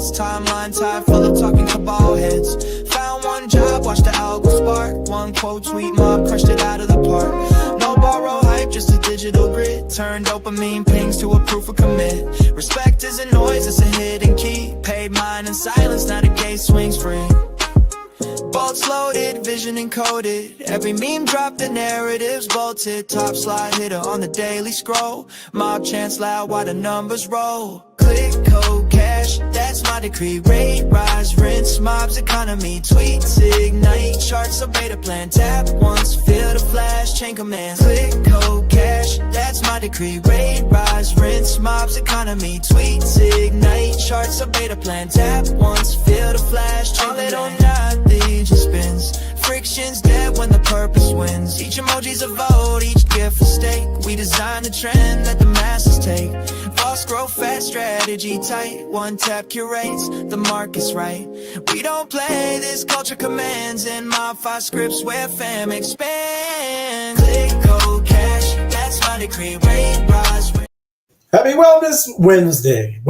hits. Timeline tied full of talking cabal heads. Found one job, watched the algo spark. One quote, tweet mob, crushed it out of the park. No borrow hype, just a digital grid. Turn dopamine pings to a proof of commit. Respect isn't noise, it's a hidden key. Paid mine in silence, now the gate swings free. Bolts loaded, vision encoded. Every meme drop, the narrative's bolted. Top slide hitter on the daily scroll. Mob chants loud while the numbers roll. Click, code, cash, that's my decree. Rate, rise, rinse, mobs, economy. Tweets, ignite, charts, a beta plan. Tap once, feel the flash, chain commands. Click, code, cash, that's my decree. Rate, rise, rinse, mobs, economy. Tweets, ignite, charts, a beta plan. Tap once, feel the flash, chain commands. All it or nothing just spins. Friction's dead when the purpose wins. Each emoji's a vote, each gift a stake. We design the trend that the masses take. False growth, fast strategy tight. One tap curates, the market's right. We don't play, this culture commands. In MOBFI scripts where fam expands. Click, code, cash, that's my decree. Rate, rise, Happy Wellness Wednesday.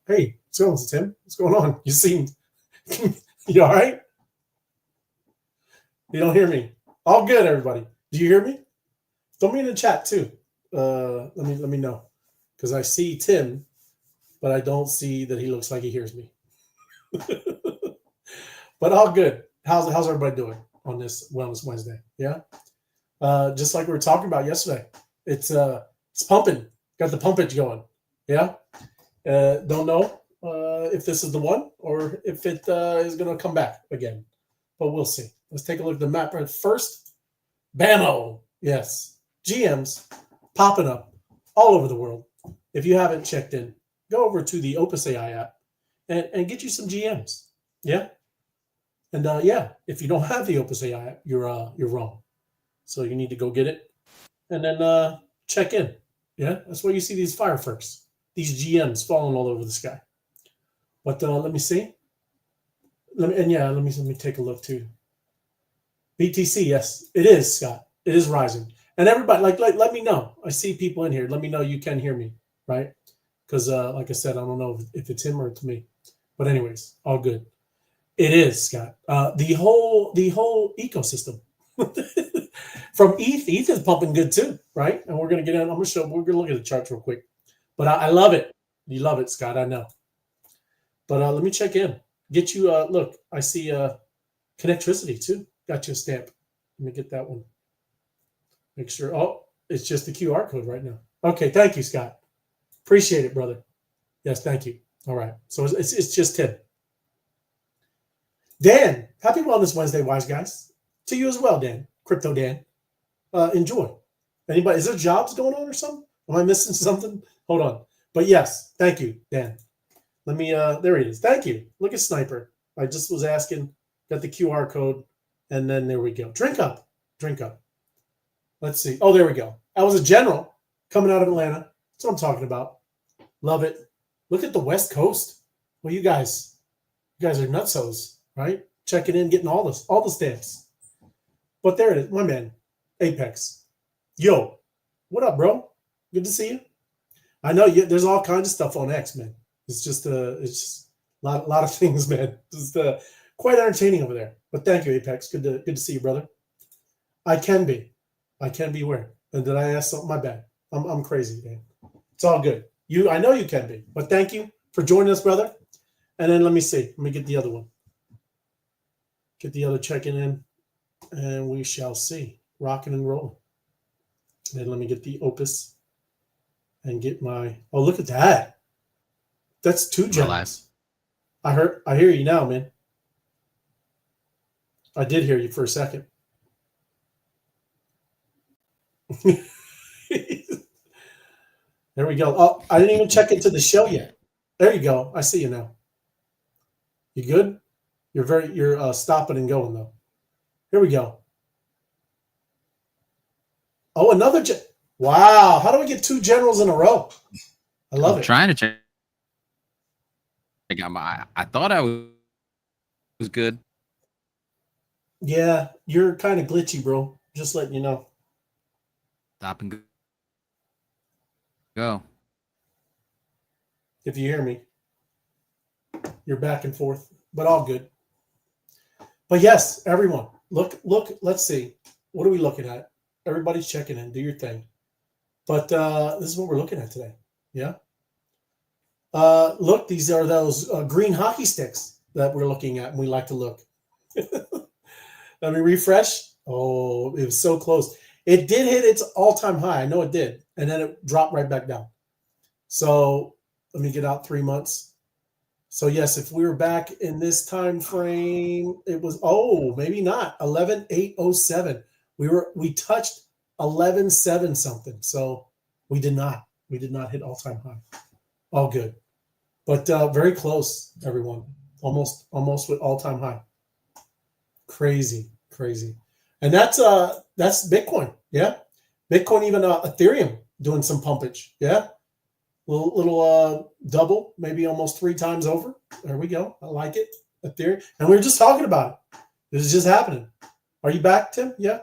Hey, what's going on, Tim? What's going on? You seem... You all right? You don't hear me? All good, everybody. Do you hear me? Throw me in the chat too. Let me know, because I see Tim, but I don't see that he looks like he hears me. But all good. How's everybody doing on this Wellness Wednesday? Yeah, just like we were talking about yesterday. It's pumping. Got the pumpage going. Yeah. Don't know if this is the one or if it is going to come back again, but we'll see. Let's take a look at the map right first. Bammo. Yes. GMs popping up all over the world. If you haven't checked in, go over to the Opus AI app and get you some GMs. Yeah. And yeah, if you don't have the Opus AI app, you're wrong. So you need to go get it and then check in. Yeah. That's why you see these fireworks, these GMs falling all over the sky. But let me see. Let me take a look too. BTC, yes, it is, Scott. It is rising. And everybody, like, let me know. I see people in here. Let me know you can hear me, right? Because, like I said, I don't know if it's him or it's me. But anyways, all good. It is, Scott. The whole ecosystem from ETH is pumping good too, right? And we're gonna get in. We're gonna look at the charts real quick. But I love it. You love it, Scott. I know. But let me check in. Get you. Look, I see Connectricity too. Got you a stamp. Let me get that one. Make sure. Oh, it's just the QR code right now. Okay, thank you, Scott. Appreciate it, brother. Yes, thank you. All right. So it's just Tim. Dan, happy Wellness Wednesday, wise guys. To you as well, Dan. Crypto Dan. Enjoy. Anybody? Is there jobs going on or something? Am I missing something? Hold on. But yes, thank you, Dan. Let me. There he is. Thank you. Look at Sniper. I just was asking. Got the QR code. And then there we go. Drink up. Let's see. Oh, there we go. I was a general coming out of Atlanta. That's what I'm talking about. Love it. Look at the West Coast. Well, you guys are nutsos, right? Checking in, getting all the stamps. But there it is, my man, Apex. Yo, what up, bro? Good to see you. I know there's all kinds of stuff on X, man. It's just a lot of things, man. Just quite entertaining over there. But thank you, Apex. Good to see you, brother. I can be where? And did I ask something? My bad. I'm crazy, man. It's all good. I know you can be. But thank you for joining us, brother. And then let me see. Let me get the other one. Get the other checking in. And we shall see. Rocking and rolling. And let me get the Opus. And get my... Oh, look at that. That's 2 gems. I hear you now, man. I did hear you for a second. There we go. Oh, I didn't even check into the show yet. There you go. I see you now. You good? You're stopping and going though. Here we go. Oh, another wow. How do we get 2 generals in a row? I love it. Trying to check out I thought I was good. Yeah, you're kind of glitchy, bro. Just letting you know. Stop and go. If you hear me. You're back and forth, but all good. But yes, everyone, look, let's see. What are we looking at? Everybody's checking in. Do your thing. But this is what we're looking at today. Yeah. Look, these are those green hockey sticks that we're looking at, and we like to look. Let me refresh. Oh, it was so close. It did hit its all-time high. I know it did. And then it dropped right back down. So let me get out 3 months. So yes, if we were back in this time frame, it was, maybe not, 11,807. We touched 11,7 something. So we did not hit all-time high. All good. But very close, everyone. Almost with all-time high. Crazy. And that's Bitcoin. Yeah. Bitcoin, even Ethereum doing some pumpage. Yeah. Little double, maybe almost 3 times over. There we go. I like it. Ethereum. And we were just talking about it. This is just happening. Are you back, Tim? Yeah.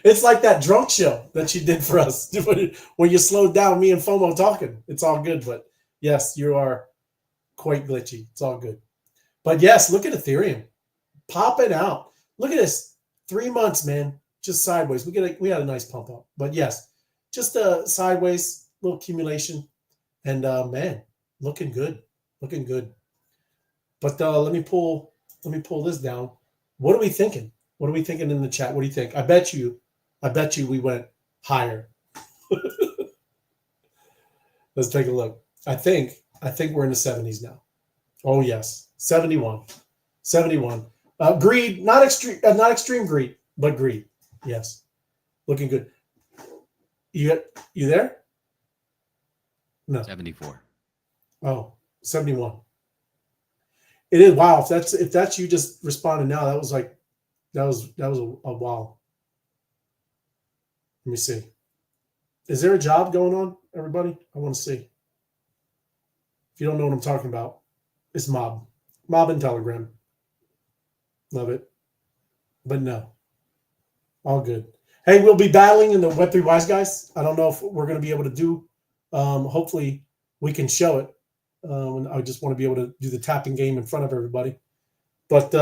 It's like that drunk show that you did for us when you slowed down me and FOMO talking. It's all good, but yes, you are quite glitchy. It's all good. But yes, look at Ethereum popping out. Look at this, 3 months, man, just sideways. We had a nice pump up, but yes, just a sideways little accumulation, and man, looking good. But let me pull this down. What are we thinking? What are we thinking in the chat? What do you think? I bet you we went higher. Let's take a look. I think we're in the 70s now. Oh yes, 71. Greed, not extreme greed, but greed. Yes, looking good. You there? No. 74. Oh, 71. It is. Wow. If that's you just responding now, that was a wow. Let me see. Is there a job going on, everybody? I want to see. If you don't know what I'm talking about, it's Mob and Telegram. Love it. But no. All good. Hey, we'll be battling in the Web3 Wise Guys. I don't know if we're going to be able to do. Hopefully, we can show it. And I just want to be able to do the tapping game in front of everybody. But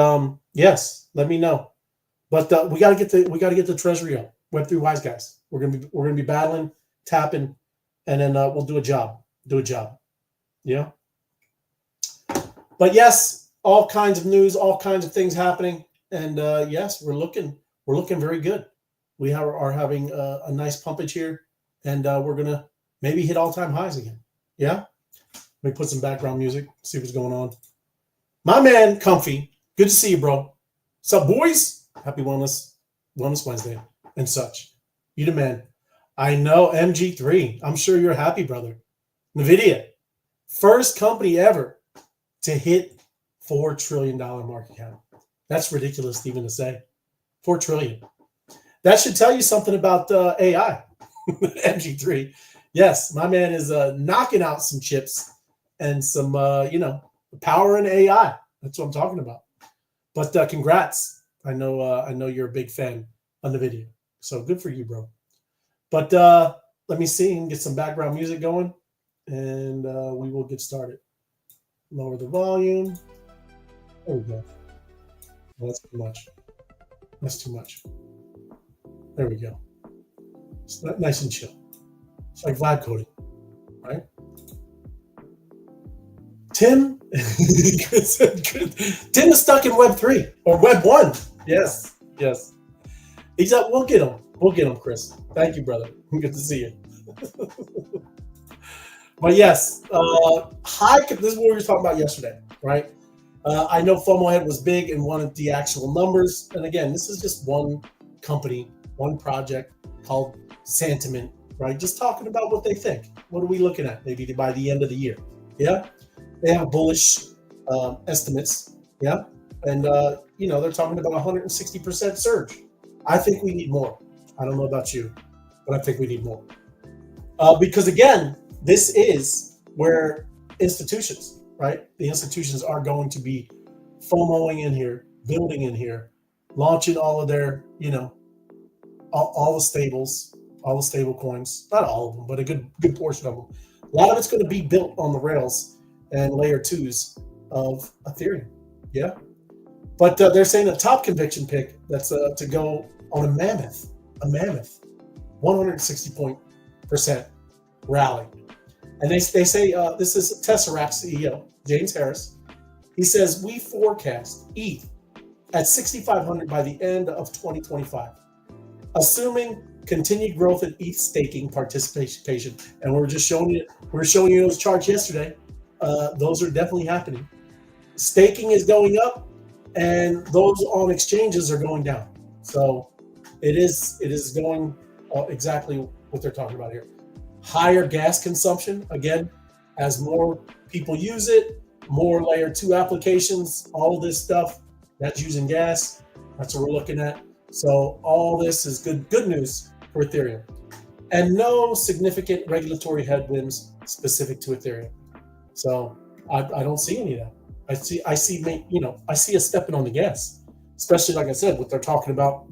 yes, let me know. But we got to get the Treasury up. Web3 Wise Guys. We're gonna be battling, tapping, and then we'll do a job. Yeah. But yes, all kinds of news, all kinds of things happening, and yes, we're looking very good. We are having a nice pumpage here, and we're gonna maybe hit all-time highs again. Yeah. Let me put some background music, see what's going on. My man, Comfy, good to see you, bro. What's up, boys? Happy Wellness Wednesday and such. You the man. I know, MG3. I'm sure you're happy, brother. NVIDIA, first company ever to hit $4 trillion market cap. That's ridiculous even to say. $4 trillion. That should tell you something about AI. MG3. Yes, my man is knocking out some chips and some, power in AI. That's what I'm talking about. But congrats. I know you're a big fan on the video. So good for you, bro. But let me see and get some background music going, and we will get started. Lower the volume. There we go. Well, that's too much. That's too much. There we go. It's nice and chill. It's like vibe coding, right? Tim, Tim is stuck in Web 3 or Web 1. Yes. He's up. We'll get him, Chris. Thank you, brother. Good to see you. But yes, this is what we were talking about yesterday, right? I know FOMO Head was big and wanted the actual numbers. And again, this is just one company, one project called Sentiment, right? Just talking about what they think. What are we looking at? Maybe by the end of the year. Yeah. They have bullish estimates. Yeah. And, they're talking about 160% surge. I think we need more. I don't know about you, but I think we need more. Because again, this is where institutions, right? The institutions are going to be FOMOing in here, building in here, launching all of their, all the stable coins, not all of them, but a good portion of them. A lot of it's going to be built on the rails and layer 2s of Ethereum. Yeah. But they're saying a top conviction pick that's to go on a mammoth 160% rally. And they say this is Tesseract CEO, James Harris. He says, we forecast ETH at 6,500 by the end of 2025, assuming continued growth in ETH staking participation. And we're showing you those charts yesterday. Those are definitely happening. Staking is going up, and those on exchanges are going down. So it is going exactly what they're talking about here. Higher gas consumption, again, as more people use it, more layer 2 applications, all this stuff that's using gas. That's what we're looking at. So all this is good news for Ethereum. And no significant regulatory headwinds specific to Ethereum. So I don't see any of that. I see a stepping on the gas, especially like I said, what they're talking about.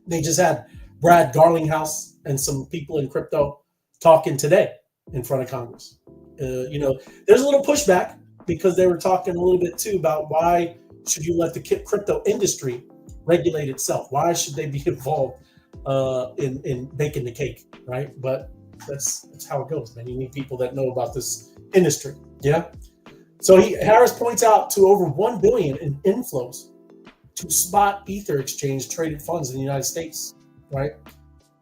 They just had Brad Garlinghouse and some people in crypto talking today in front of Congress. There's a little pushback because they were talking a little bit too about why should you let the crypto industry regulate itself? Why should they be involved in baking the cake, right? But that's how it goes, man. You need people that know about this industry, yeah? So Harris points out to over 1 billion in inflows to spot Ether exchange traded funds in the United States, right?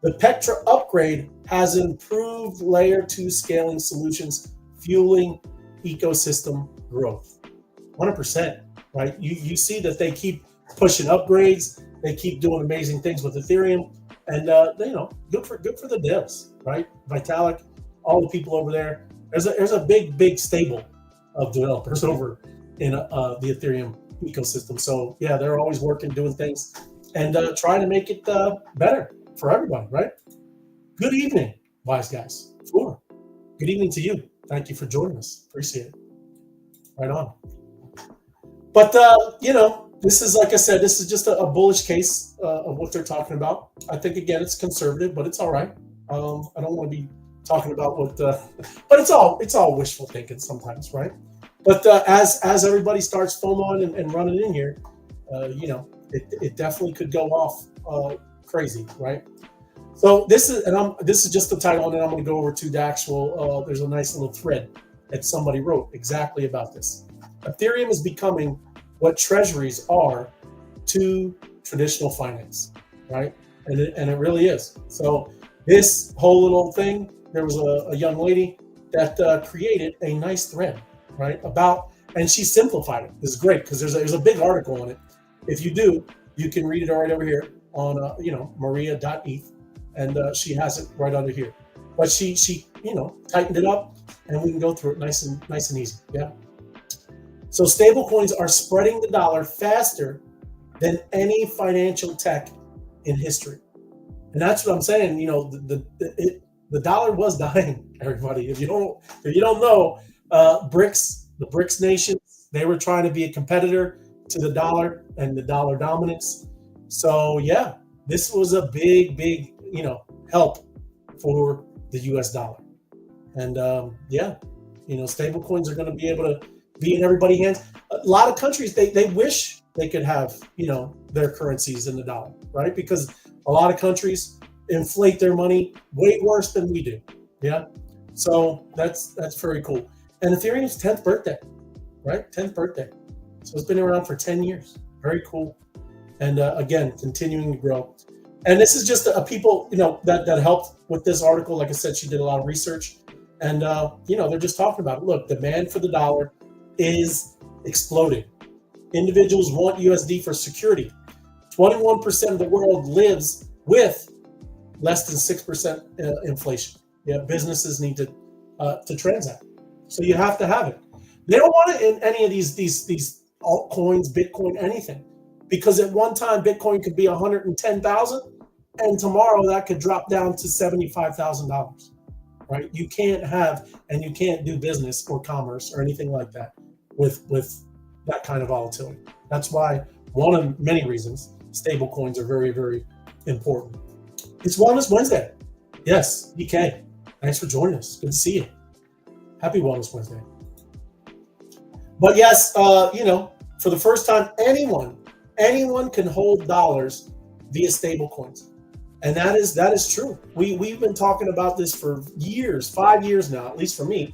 The Petra upgrade has improved layer 2 scaling solutions, fueling ecosystem growth. 100%, right? You see that they keep pushing upgrades, they keep doing amazing things with Ethereum, and good for the devs, right? Vitalik, all the people over there. There's a big stable of developers over in the Ethereum ecosystem. So yeah, they're always working, doing things, and trying to make it better for everybody, right? Good evening, wise guys. Floor. Good evening to you. Thank you for joining us. Appreciate it. Right on. But this is, like I said, this is just a bullish case of what they're talking about. I think again it's conservative, but it's all right. I don't want to be talking about what, but it's all wishful thinking sometimes, right? But as everybody starts FOMOing and running in here, it definitely could go off crazy, right? So this is just the title, and then I'm going to go over to the actual. There's a nice little thread that somebody wrote exactly about this. Ethereum is becoming what treasuries are to traditional finance, right? And it really is. So this whole little thing, there was a young lady that created a nice thread, right? And she simplified it. This is great because there's a big article on it. If you do, you can read it right over here on maria.eth, and she has it right under here. But she tightened it up, and we can go through it nice and easy. Yeah. So stablecoins are spreading the dollar faster than any financial tech in history, and that's what I'm saying. The dollar was dying, everybody. If you don't know, the BRICS nations, they were trying to be a competitor to the dollar and the dollar dominance. So yeah, this was a big help for the U.S. dollar, and stable coins are going to be able to be in everybody's hands. A lot of countries they wish they could have their currencies in the dollar, right? Because a lot of countries inflate their money way worse than we do. Yeah, so that's very cool. And Ethereum's 10th birthday, right? 10th birthday. So it's been around for 10 years. Very cool. And again, continuing to grow. And this is just people, that helped with this article. Like I said, she did a lot of research, and they're just talking about it. Look, demand for the dollar is exploding. Individuals want USD for security. 21% of the world lives with less than 6% inflation. Yeah, businesses need to transact, so you have to have it. They don't want it in any of these altcoins, Bitcoin, anything, because at one time Bitcoin could be 110,000, and tomorrow that could drop down to $75,000. Right? You can't have, and you can't do business or commerce or anything like that with that kind of volatility. That's why, one of many reasons, stable coins are very, very important. It's Wellness Wednesday. Yes, DK. Thanks for joining us. Good to see you. Happy Wellness Wednesday. But yes, for the first time, anyone can hold dollars via stable coins. And that is true. We've been talking about this for years, 5 years now, at least for me.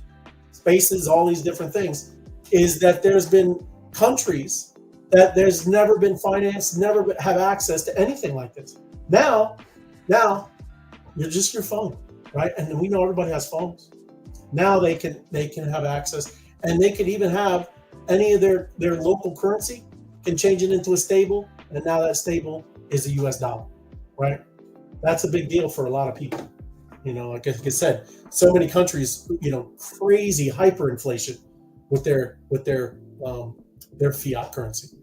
Spaces, all these different things, is that there's been countries that there's never been finance, never have access to anything like this. Now, you're just your phone, right? And we know everybody has phones. Now they can have access, and they can even have any of their local currency, can change it into a stable, and now that stable is the US dollar, right? That's a big deal for a lot of people. Like I said, so many countries, crazy hyperinflation with their fiat currency.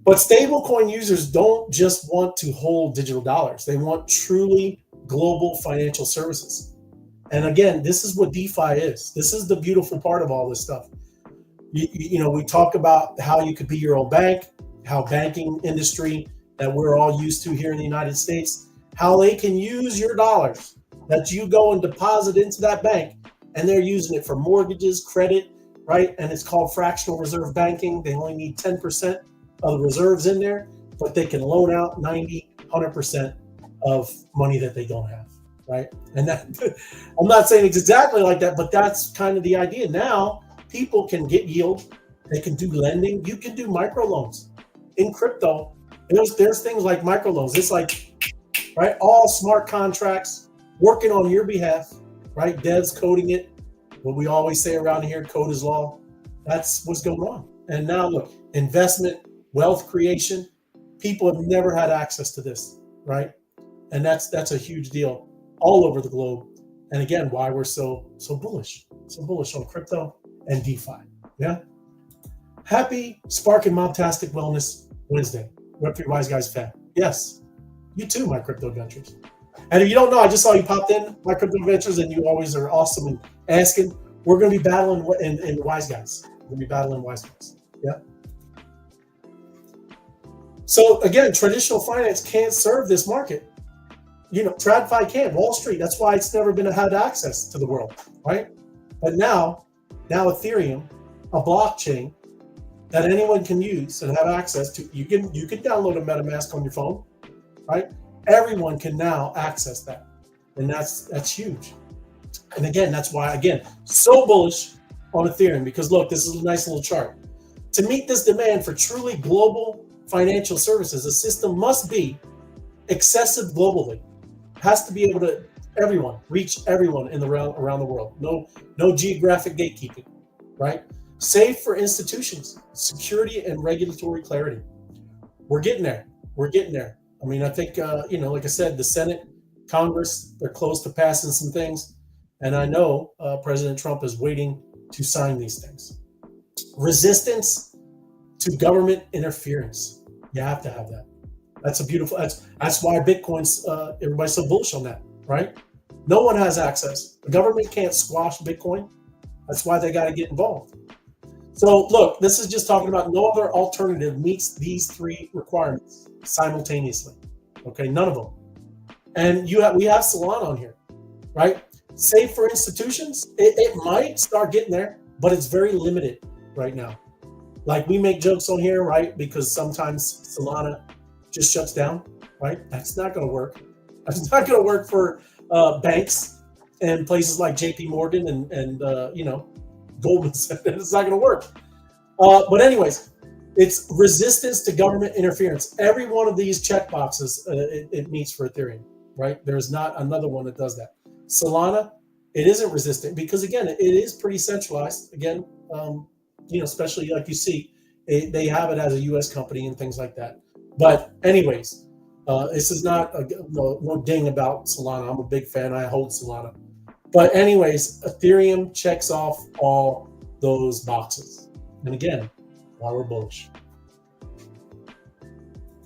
But stablecoin users don't just want to hold digital dollars. They want truly global financial services. And again, this is what DeFi is. This is the beautiful part of all this stuff. We talk about how you could be your own bank, how banking industry that we're all used to here in the United States, how they can use your dollars that you go and deposit into that bank, and they're using it for mortgages, credit, right? And it's called fractional reserve banking. They only need 10% of the reserves in there, but they can loan out 90, 100% of money that they don't have, right? And that, I'm not saying it's exactly like that, but that's kind of the idea. Now, people can get yield. They can do lending. You can do microloans. In crypto, there's things like microloans. It's like, right, all smart contracts working on your behalf, right? Devs coding it. What we always say around here, code is law. That's what's going on. And now look, investment, wealth creation, people have never had access to this, right? And that's a huge deal all over the globe. And again, why we're so bullish on crypto and DeFi. Yeah. Happy Spark and Mobtastic Wellness Wednesday. Web3 Wise Guys fan. Yes, you too, my crypto adventures. And if you don't know, I just saw you popped in, my crypto adventures, and you always are awesome and asking. We're going to be battling in Wise Guys. We're going to be battling Wise Guys. Yeah. So again, traditional finance can't serve this market. TradFi can, Wall Street. That's why it's never been had access to the world, right? But now Ethereum, a blockchain that anyone can use and have access to. You can download a MetaMask on your phone, right? Everyone can now access that, and that's huge. And again, that's why so bullish on Ethereum, because look, this is a nice little chart. To meet this demand for truly global financial services, a system must be accessible globally. It has to be able to reach everyone in around the world. No geographic gatekeeping, right? Safe for institutions, security and regulatory clarity. We're getting there. I mean, I think, like I said, the Senate, Congress, they're close to passing some things. And I know President Trump is waiting to sign these things. Resistance to government interference. You have to have that. That's why Bitcoin's, everybody's so bullish on that, right? No one has access. The government can't squash Bitcoin. That's why they got to get involved. So look, this is just talking about no other alternative meets these three requirements simultaneously. Okay, none of them. And we have Solana on here, right? Safe for institutions, it might start getting there, but it's very limited right now. Like we make jokes on here, right? Because sometimes Solana just shuts down, right? That's not going to work. That's not going to work for banks and places like JP Morgan and Goldman Sachs. It's not going to work. But anyways, it's resistance to government interference. Every one of these check boxes it meets for Ethereum, right? There's not another one that does that. Solana, it isn't resistant because again, it is pretty centralized. Again, especially like you see, they have it as a U.S. company and things like that. But anyways, this is not no ding about Solana. I'm a big fan. I hold Solana. But anyways, Ethereum checks off all those boxes. And again, why we're bullish.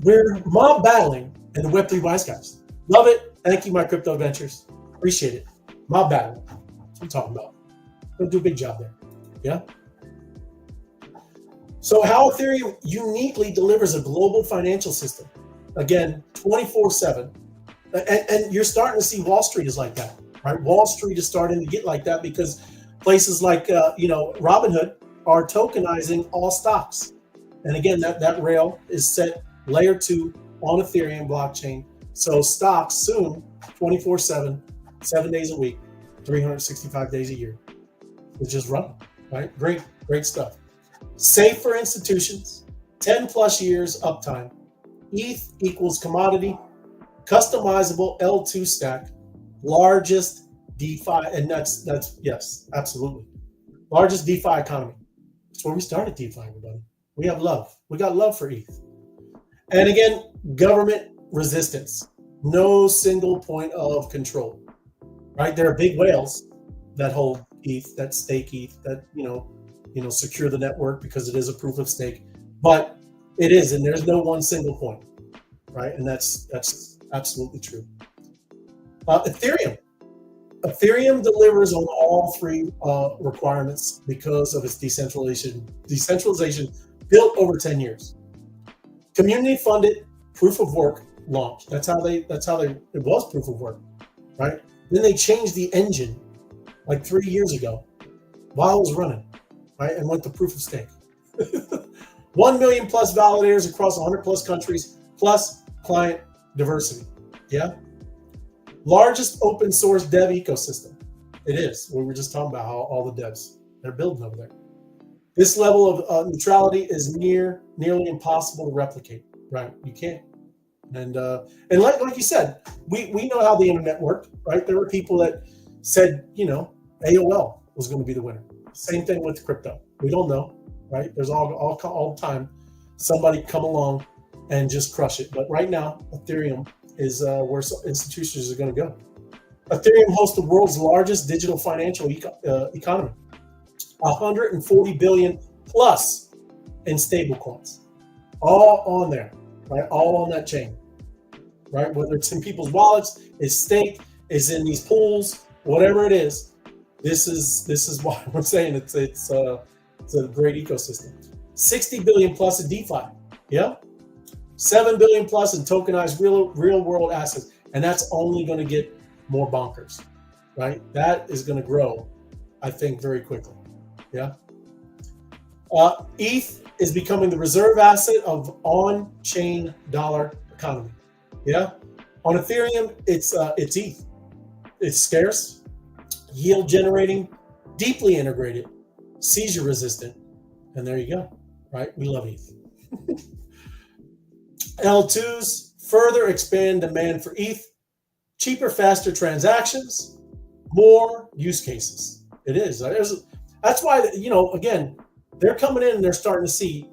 We're mob battling in the Web3 Wise Guys. Love it. Thank you, my crypto adventures. Appreciate it. Mob battling. That's what I'm talking about. Gonna do a big job there. Yeah. So how Ethereum uniquely delivers a global financial system. Again, 24/7. And you're starting to see Wall Street is like that, right? Wall Street is starting to get like that because places like, Robinhood are tokenizing all stocks. And again, that rail is set layer 2 on Ethereum blockchain. So stocks soon, 24/7, 7 days a week, 365 days a year. It's just running, right? Great stuff. Safe for institutions, 10 plus years uptime. ETH equals commodity, customizable L2 stack, largest DeFi, and that's yes, absolutely. Largest DeFi economy. That's where we started DeFi, everybody. We have love. We got love for ETH. And again, government resistance. No single point of control, right? There are big whales that hold ETH, that stake ETH, that, secure the network because it is a proof of stake. But it is, and there's no one single point, right? And that's absolutely true. Ethereum. Ethereum delivers on all three requirements because of its decentralization built over 10 years. Community funded proof of work launch. That's how it was proof of work, right? Then they changed the engine like 3 years ago while it was running, right? And went to proof of stake. 1 million plus validators across 100 plus countries, plus client diversity. Yeah. Largest open source dev ecosystem. It is. We were just talking about how all the devs, they're building over there. This level of neutrality is nearly impossible to replicate, right? You can't. And like you said, we know how the internet worked, right? There were people that said, AOL was going to be the winner. Same thing with crypto. We don't know, right? There's all the time somebody come along and just crush it. But right now, Ethereum is where institutions are going to go. Ethereum hosts the world's largest digital financial economy, 140 billion plus in stable coins, all on there, right? All on that chain, right? Whether it's in people's wallets, is staked, is in these pools, whatever it is. This is why we're saying it's a great ecosystem. 60 billion plus in DeFi, yeah. 7 billion plus in tokenized real world assets, and that's only going to get more bonkers, right? That is going to grow, I think, very quickly. Yeah. ETH is becoming the reserve asset of on-chain dollar economy. Yeah. On Ethereum, it's ETH. It's scarce, yield generating, deeply integrated, seizure resistant, and there you go. Right? We love ETH. L2s further expand demand for ETH, cheaper, faster transactions, more use cases. It is. That's why, again, they're coming in and they're starting to see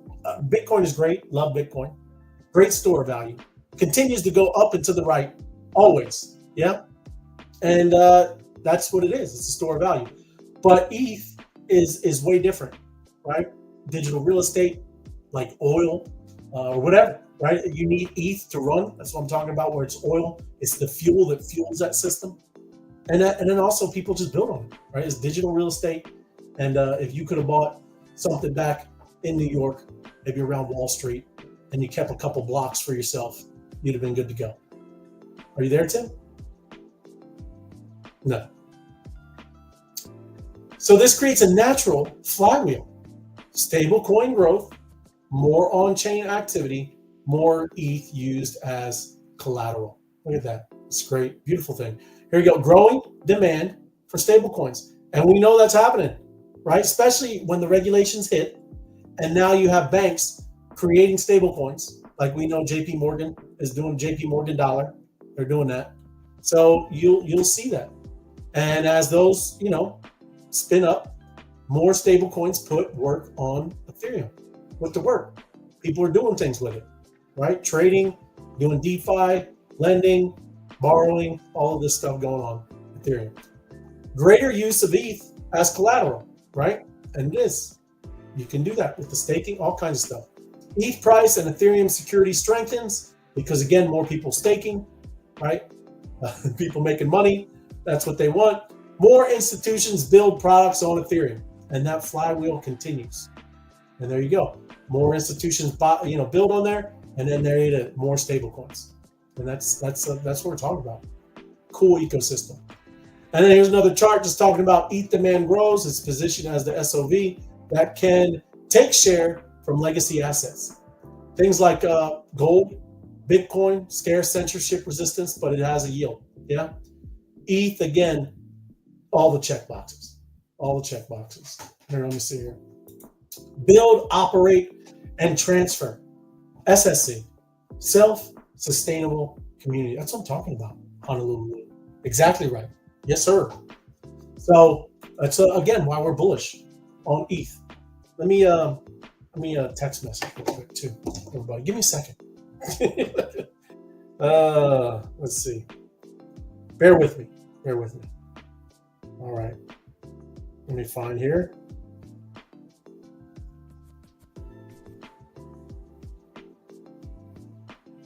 Bitcoin is great. Love Bitcoin. Great store value. Continues to go up and to the right always. Yeah. And that's what it is. It's a store of value. But ETH is way different, right? Digital real estate, like oil or whatever. Right? You need ETH to run. That's what I'm talking about, where it's oil. It's the fuel that fuels that system. And then also people just build on it, right? It's digital real estate. And if you could have bought something back in New York, maybe around Wall Street, and you kept a couple blocks for yourself, you'd have been good to go. Are you there, Tim? No. So this creates a natural flywheel. Stable coin growth, more on-chain activity, more ETH used as collateral. Look at that. It's great. Beautiful thing. Here we go. Growing demand for stable coins. And we know that's happening, right? Especially when the regulations hit. And now you have banks creating stable coins. Like we know JP Morgan is doing JP Morgan dollar. They're doing that. So you'll see that. And as those, spin up, more stable coins put work on Ethereum. Put to work. People are doing things with it. Right? Trading, doing DeFi, lending, borrowing, all of this stuff going on Ethereum. Greater use of ETH as collateral, right? And you can do that with the staking, all kinds of stuff. ETH price and Ethereum security strengthens because, again, more people staking, right? People making money. That's what they want. More institutions build products on Ethereum, and that flywheel continues. And there you go. More institutions build on there. And then there are more stable coins. And that's what we're talking about. Cool ecosystem. And then here's another chart just talking about ETH demand grows. It's positioned as the SOV that can take share from legacy assets. Things like gold, Bitcoin, scarce, censorship resistance, but it has a yield. Yeah. ETH, again, all the check boxes. All the check boxes. Here, let me see here. Build, operate, and transfer. SSC. Self-sustainable community. That's what I'm talking about. Honolulu. Exactly right. Yes, sir. So that's again why we're bullish on ETH. Let me text message real quick too, everybody. Give me a second. Let's see. Bear with me. Bear with me. All right. Let me find here.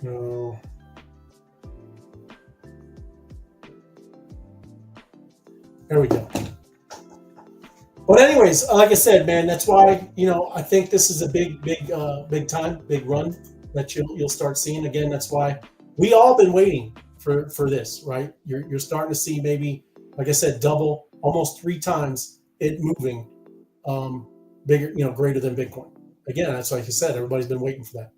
No. There we go. But anyways, like I said, man, that's why, I think this is a big time, big run that you'll start seeing. Again, that's why we all been waiting for this, right? You're starting to see maybe, like I said, double, almost 3 times it moving bigger, greater than Bitcoin. Again, that's like you said, everybody's been waiting for that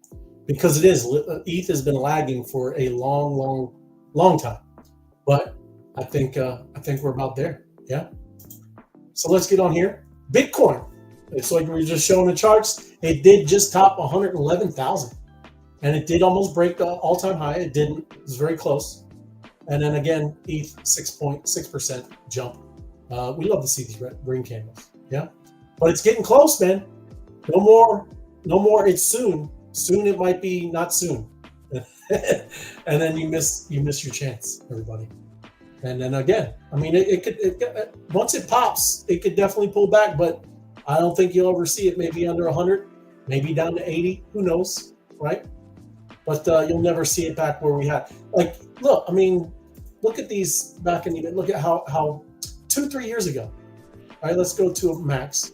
because it is. ETH has been lagging for a long time, but I think we're about there. Yeah. So let's get on here. Bitcoin. It's like we were just showing the charts. It did just top 111,000, and it did almost break the all-time high. It didn't. It was very close. And then again, ETH 6.6% jump. We love to see these green candles. Yeah. But it's getting close, man. No more. It's soon. Soon it might be not soon. And then you miss your chance, everybody. And then again, I mean, it could once it pops, it could definitely pull back, but I don't think you'll ever see it. Maybe under 100, maybe down to 80. Who knows, right? But you'll never see it back where we had. Like, look, I mean, look at these back in even. Look at how 2-3 years ago. All right, let's go to a max.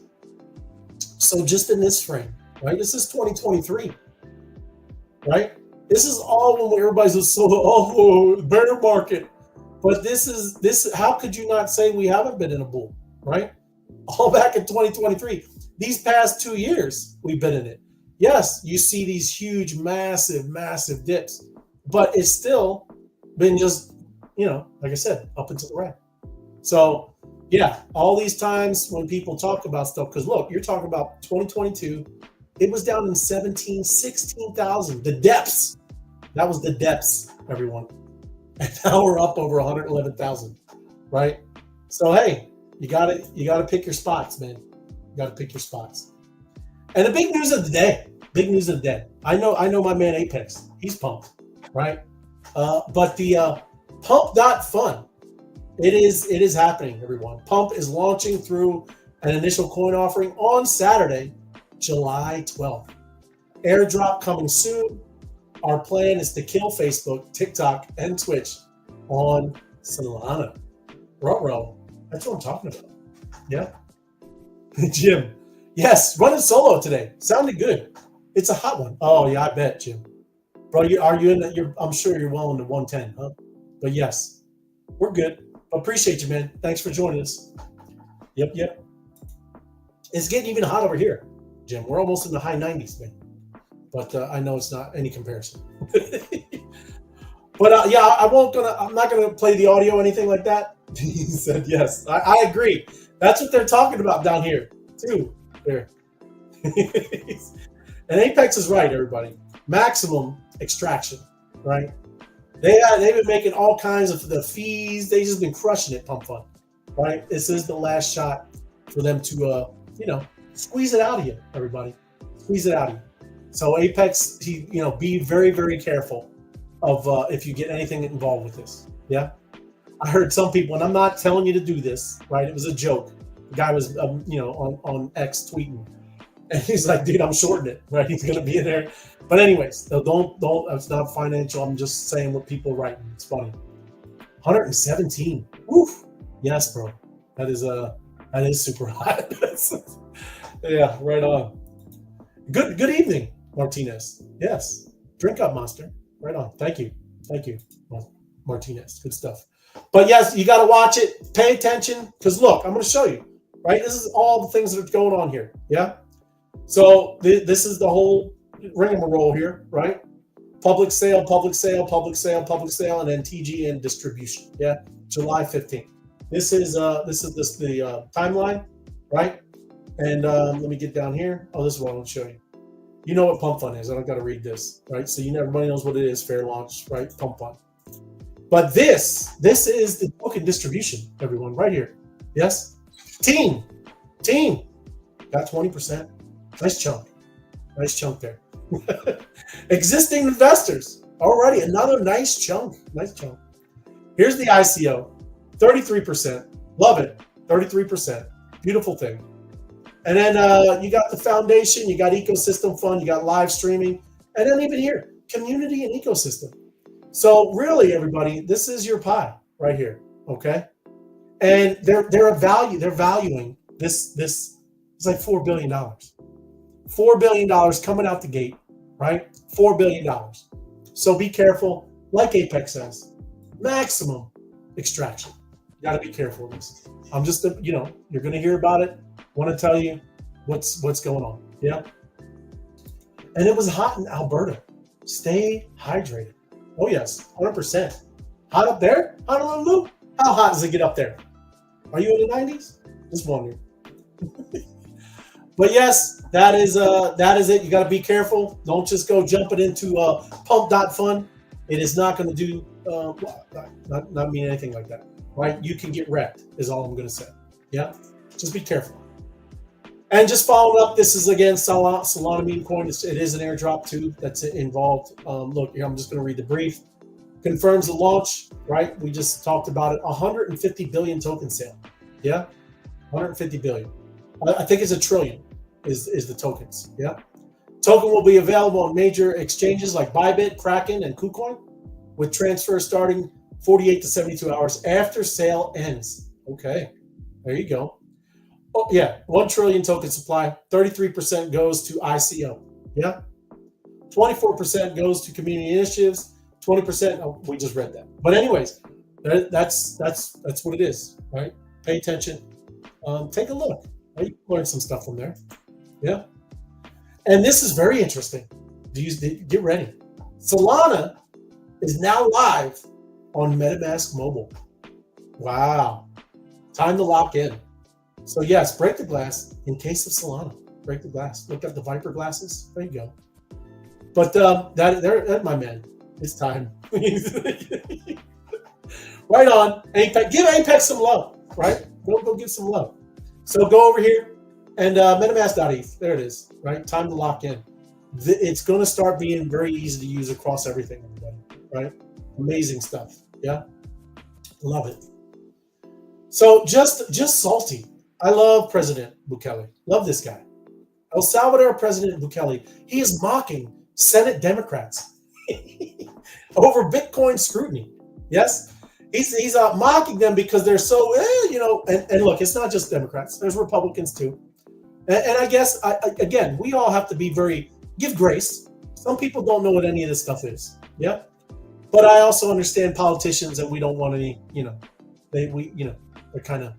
So just in this frame, right? This is 2023, right? This is all when everybody's just bear market. But this. How could you not say we haven't been in a bull, right? All back in 2023. These past 2 years, we've been in it. Yes, you see these huge, massive dips, but it's still been just, like I said, up and to the right. So, yeah, all these times when people talk about stuff, because look, you're talking about 2022, it was down in 16,000, the depths. That was the depths, everyone. And now we're up over 111,000, right? So hey, you gotta pick your spots, man. You gotta pick your spots. And the big news of the day. I know my man Apex. He's pumped, right? But the PUMP.fun, it is happening, everyone. Pump is launching through an initial coin offering on Saturday, July 12th. Airdrop coming soon. Our plan is to kill Facebook, TikTok, and Twitch on Solana. Ruh-roh. That's what I'm talking about. Yeah. Jim. Yes, running solo today. Sounded good. It's a hot one. Oh, yeah, I bet, Jim. Bro, are you in that? I'm sure you're well into 110, huh? But yes, we're good. Appreciate you, man. Thanks for joining us. Yep. It's getting even hot over here, Jim. We're almost in the high 90s, man. But I know it's not any comparison. But yeah, I'm not gonna play the audio or anything like that. He said yes. I agree. That's what they're talking about down here too. There. And Apex is right, everybody. Maximum extraction, right? They've been making all kinds of the fees. They just been crushing it, PUMP.fun, right? This is the last shot for them to squeeze it out of you, everybody. Squeeze it out of you. So Apex, be very, very careful of if you get anything involved with this. Yeah, I heard some people, and I'm not telling you to do this, right? It was a joke. The guy was, on X tweeting, and he's like, "Dude, I'm shorting it, right? He's gonna be in there." But anyways, don't. It's not financial. I'm just saying what people write. It's funny. 117. Woof. Yes, bro. That is super hot. Yeah, right on. Good evening, Martinez. Yes. Drink up, Monster. Right on. Thank you. Thank you, Martinez. Good stuff. But yes, you got to watch it. Pay attention because look, I'm going to show you. Right, this is all the things that are going on here. Yeah. So this is the whole rigmarole here, right? Public sale, public sale, public sale, public sale, and then TGN distribution. Yeah, July 15th. This is the timeline, right? And let me get down here. Oh, this is what I'm going to show you. You know what PUMP.fun is. I don't got to read this, right? So everybody knows what it is. Fair launch, right? PUMP.fun. But this is the token distribution, everyone, right here. Yes. Team got 20%. Nice chunk there. Existing investors already another nice chunk. Here's the ICO, 33%. Love it, 33%. Beautiful thing. And then you got the foundation, you got ecosystem fund, you got live streaming, and then even here, community and ecosystem. So really, everybody, this is your pie right here. Okay. And they're valuing this. It's like $4 billion. $4 billion coming out the gate, right? $4 billion. So be careful. Like Apex says, maximum extraction. You got to be careful of this. I'm just, you're going to hear about it. Want to tell you what's going on. Yeah. And it was hot in Alberta. Stay hydrated. Oh yes, 100%. Hot up there? Honolulu? How hot does it get up there? Are you in the 90s? Just wondering. But yes, that is it. You got to be careful. Don't just go jumping into pump.fun. It is not going to do not mean anything like that, right? You can get wrecked is all I'm going to say. Yeah, just be careful. And just following up, this is again Solana meme coin. It is an airdrop too that's involved. Look, here I'm just going to read the brief. Confirms the launch, right? We just talked about it. 150 billion token sale. Yeah, 150 billion. I think it's a trillion is the tokens. Yeah. Token will be available on major exchanges like Bybit, Kraken, and KuCoin, with transfers starting 48 to 72 hours after sale ends. Okay, there you go. Oh yeah, 1 trillion token supply. 33% goes to ICO. Yeah. 24% goes to community initiatives. 20%. Oh, we just read that. But anyways, that's what it is, right? Pay attention. Take a look. Right? Learn some stuff from there. Yeah. And this is very interesting. Get ready. Solana is now live on MetaMask Mobile. Wow. Time to lock in. So yes, break the glass in case of Solana. Break the glass. Look at the Viper glasses. There you go. But that's my man. It's time. Right on. Apex. Give Apex some love. Right? Go give some love. So go over here and MetaMask.eth. There it is. Right? Time to lock in. It's going to start being very easy to use across everything. Everybody. Right? Amazing stuff. Yeah. Love it. So just salty. I love President Bukele. Love this guy. El Salvador President Bukele. He is mocking Senate Democrats over Bitcoin scrutiny. Yes, he's mocking them because they're so and look, it's not just Democrats. There's Republicans too. And I guess again, we all have to be give grace. Some people don't know what any of this stuff is. Yeah, but I also understand politicians, and we don't want any. They're kind of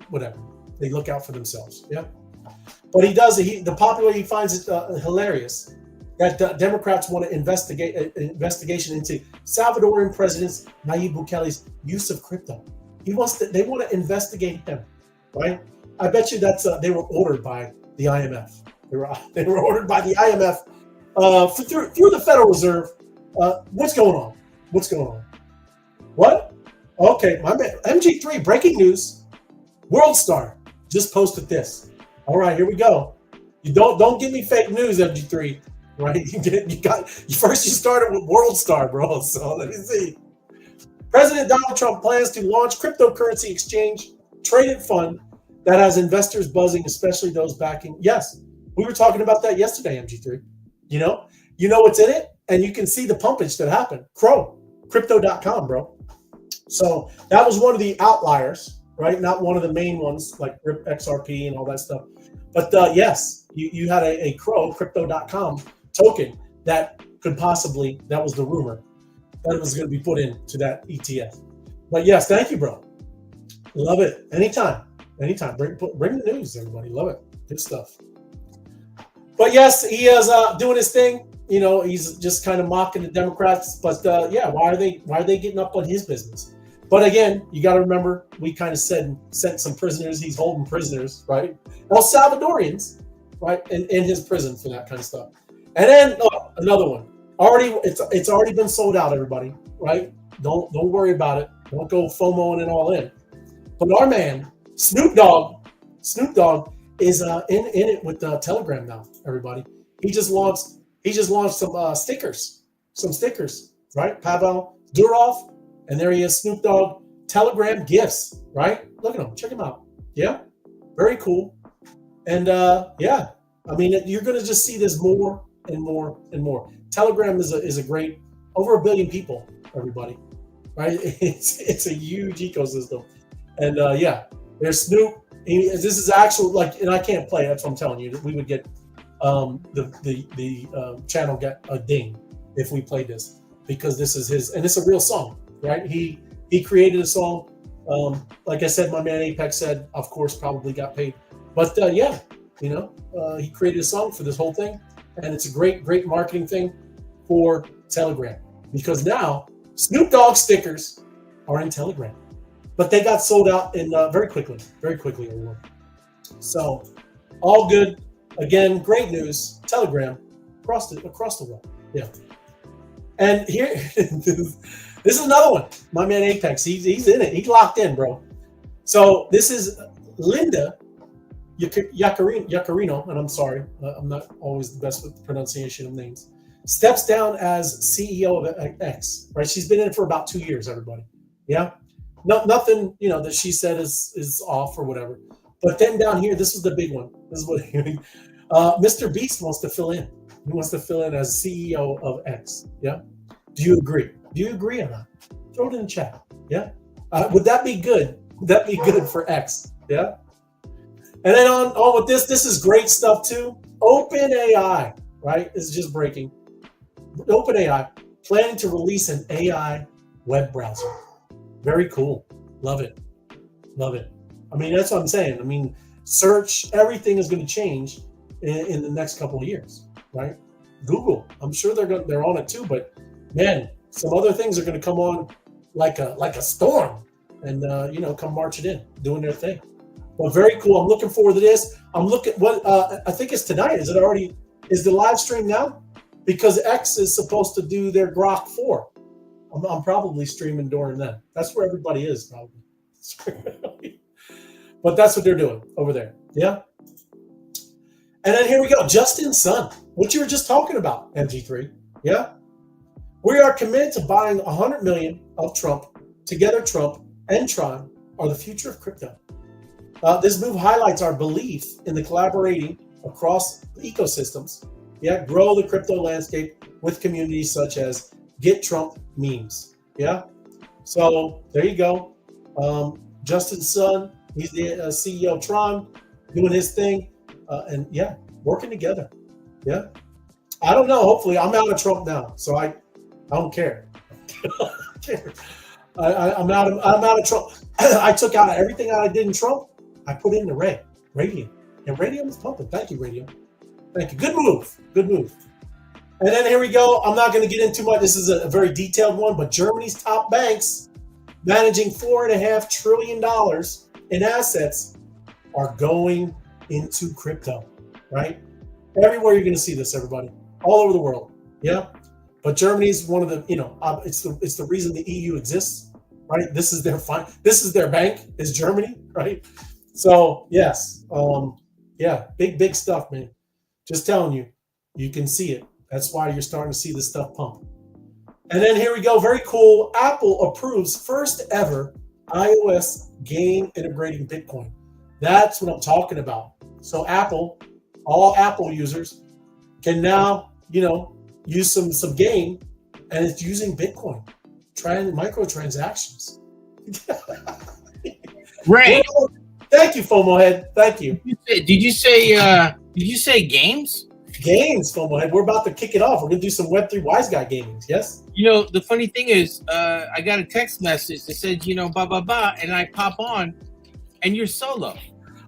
whatever. They look out for themselves. Yeah. But he does. The popular, he finds it hilarious that Democrats want to investigation into Salvadoran President Nayib Bukele's use of crypto. They want to investigate him, right? I bet you that's they were ordered by the IMF. They were ordered by the IMF through the Federal Reserve. What's going on? What's going on? What? Okay, my man. MG3 breaking news. WorldStar just posted this. All right, here we go. You don't give me fake news, MG3. Right? You started with WorldStar, bro. So let me see. President Donald Trump plans to launch cryptocurrency exchange traded fund that has investors buzzing, especially those backing. Yes, we were talking about that yesterday, MG3. You know what's in it, and you can see the pumpage that happened. Crypto.com, bro. So that was one of the outliers, right? Not one of the main ones like XRP and all that stuff. But yes, you had a Crypto.com token that could possibly, that was the rumor, that was going to be put into that ETF. But yes, thank you, bro. Love it. Anytime. Bring the news, everybody. Love it. Good stuff. But yes, he is doing his thing. You know, he's just kind of mocking the Democrats. But yeah, why are they getting up on his business? But again, you got to remember, we kind of sent some prisoners. He's holding prisoners, right? El Salvadorians, right, in his prison for that kind of stuff. And then another one. It's already been sold out, everybody, right? Don't worry about it. Don't go FOMOing it all in. But our man, Snoop Dogg is in it with Telegram now, everybody. He just launched some stickers, right? Pavel Durov. And there he is, Snoop Dogg, Telegram gifts, right? Look at him, check him out. Yeah, very cool. And yeah, I mean, you're going to just see this more and more and more. Telegram is a great, over 1 billion people, everybody, right? It's a huge ecosystem. And yeah, there's Snoop. This is actual, like, and I can't play, that's what I'm telling you. We would get the channel get a ding if we played this, because this is his, and it's a real song. Right, he created a song. Like I said, my man Apex said, of course, probably got paid. But yeah, you know, he created a song for this whole thing, and it's a great marketing thing for Telegram, because now Snoop Dogg stickers are in Telegram, but they got sold out in very quickly, everyone. So all good. Again, great news. Telegram across the world. Yeah, and here. This is another one. My man Apex, he's in it. He's locked in, bro. So this is Linda Yaccarino, and I'm sorry, I'm not always the best with the pronunciation of names. Steps down as CEO of X, right? She's been in it for about 2 years, everybody. Yeah, nothing, you know, that she said is off or whatever. But then down here, this is the big one. This is what Mr. Beast wants to fill in. He wants to fill in as CEO of X. Yeah. Do you agree? Do you agree or not? Throw it in the chat. Yeah. Would that be good? Would that be good for X? Yeah. And then on with this is great stuff too. OpenAI, right? This is just breaking. OpenAI planning to release an AI web browser. Very cool. Love it. I mean, that's what I'm saying. I mean, search, everything is going to change in the next couple of years, right? Google, I'm sure they're on it too, but man, some other things are going to come on like a storm, and you know, come marching in, doing their thing. Well, very cool. I'm looking forward to this. I'm looking what I think it's tonight. Is the live stream now? Because X is supposed to do their Grok 4. I'm probably streaming during then. That's where everybody is probably. But that's what they're doing over there. Yeah. And then here we go. Justin Sun, what you were just talking about, MG3. Yeah. We are committed to buying 100 million of Trump. Together, Trump and Tron are the future of crypto. This move highlights our belief in the collaborating across ecosystems. Yeah, grow the crypto landscape with communities such as Get Trump memes. Yeah, so there you go. Justin Sun, he's the CEO of Tron, doing his thing, and yeah, working together. Yeah, I don't know. Hopefully, I'm out of Trump now, so I don't care. I'm out of Trump. I took out everything I did in Trump. I put in the Radium, and Radium is pumping. Thank you, Radium. Thank you. Good move. And then here we go. I'm not going to get into much. This is a very detailed one, but Germany's top banks managing $4.5 trillion in assets are going into crypto, right? Everywhere you're going to see this, everybody, all over the world. Yeah. But Germany's one of the, it's the reason the EU exists, right? This is their bank is Germany, right? So yes, yeah, big stuff, man. Just telling you, you can see it. That's why you're starting to see this stuff pump. And then here we go. Very cool. Apple approves first ever iOS game integrating Bitcoin. That's what I'm talking about. So all Apple users can now, use some game, and it's using Bitcoin, trying microtransactions. Ray, thank you, FOMO head. Thank you. Did you say games? games, FOMO head. We're about to kick it off. We're gonna do some Web3 Wise Guy gamings. Yes. You know, the funny thing is, I got a text message that said, you know, blah blah blah, and I pop on, and you're solo.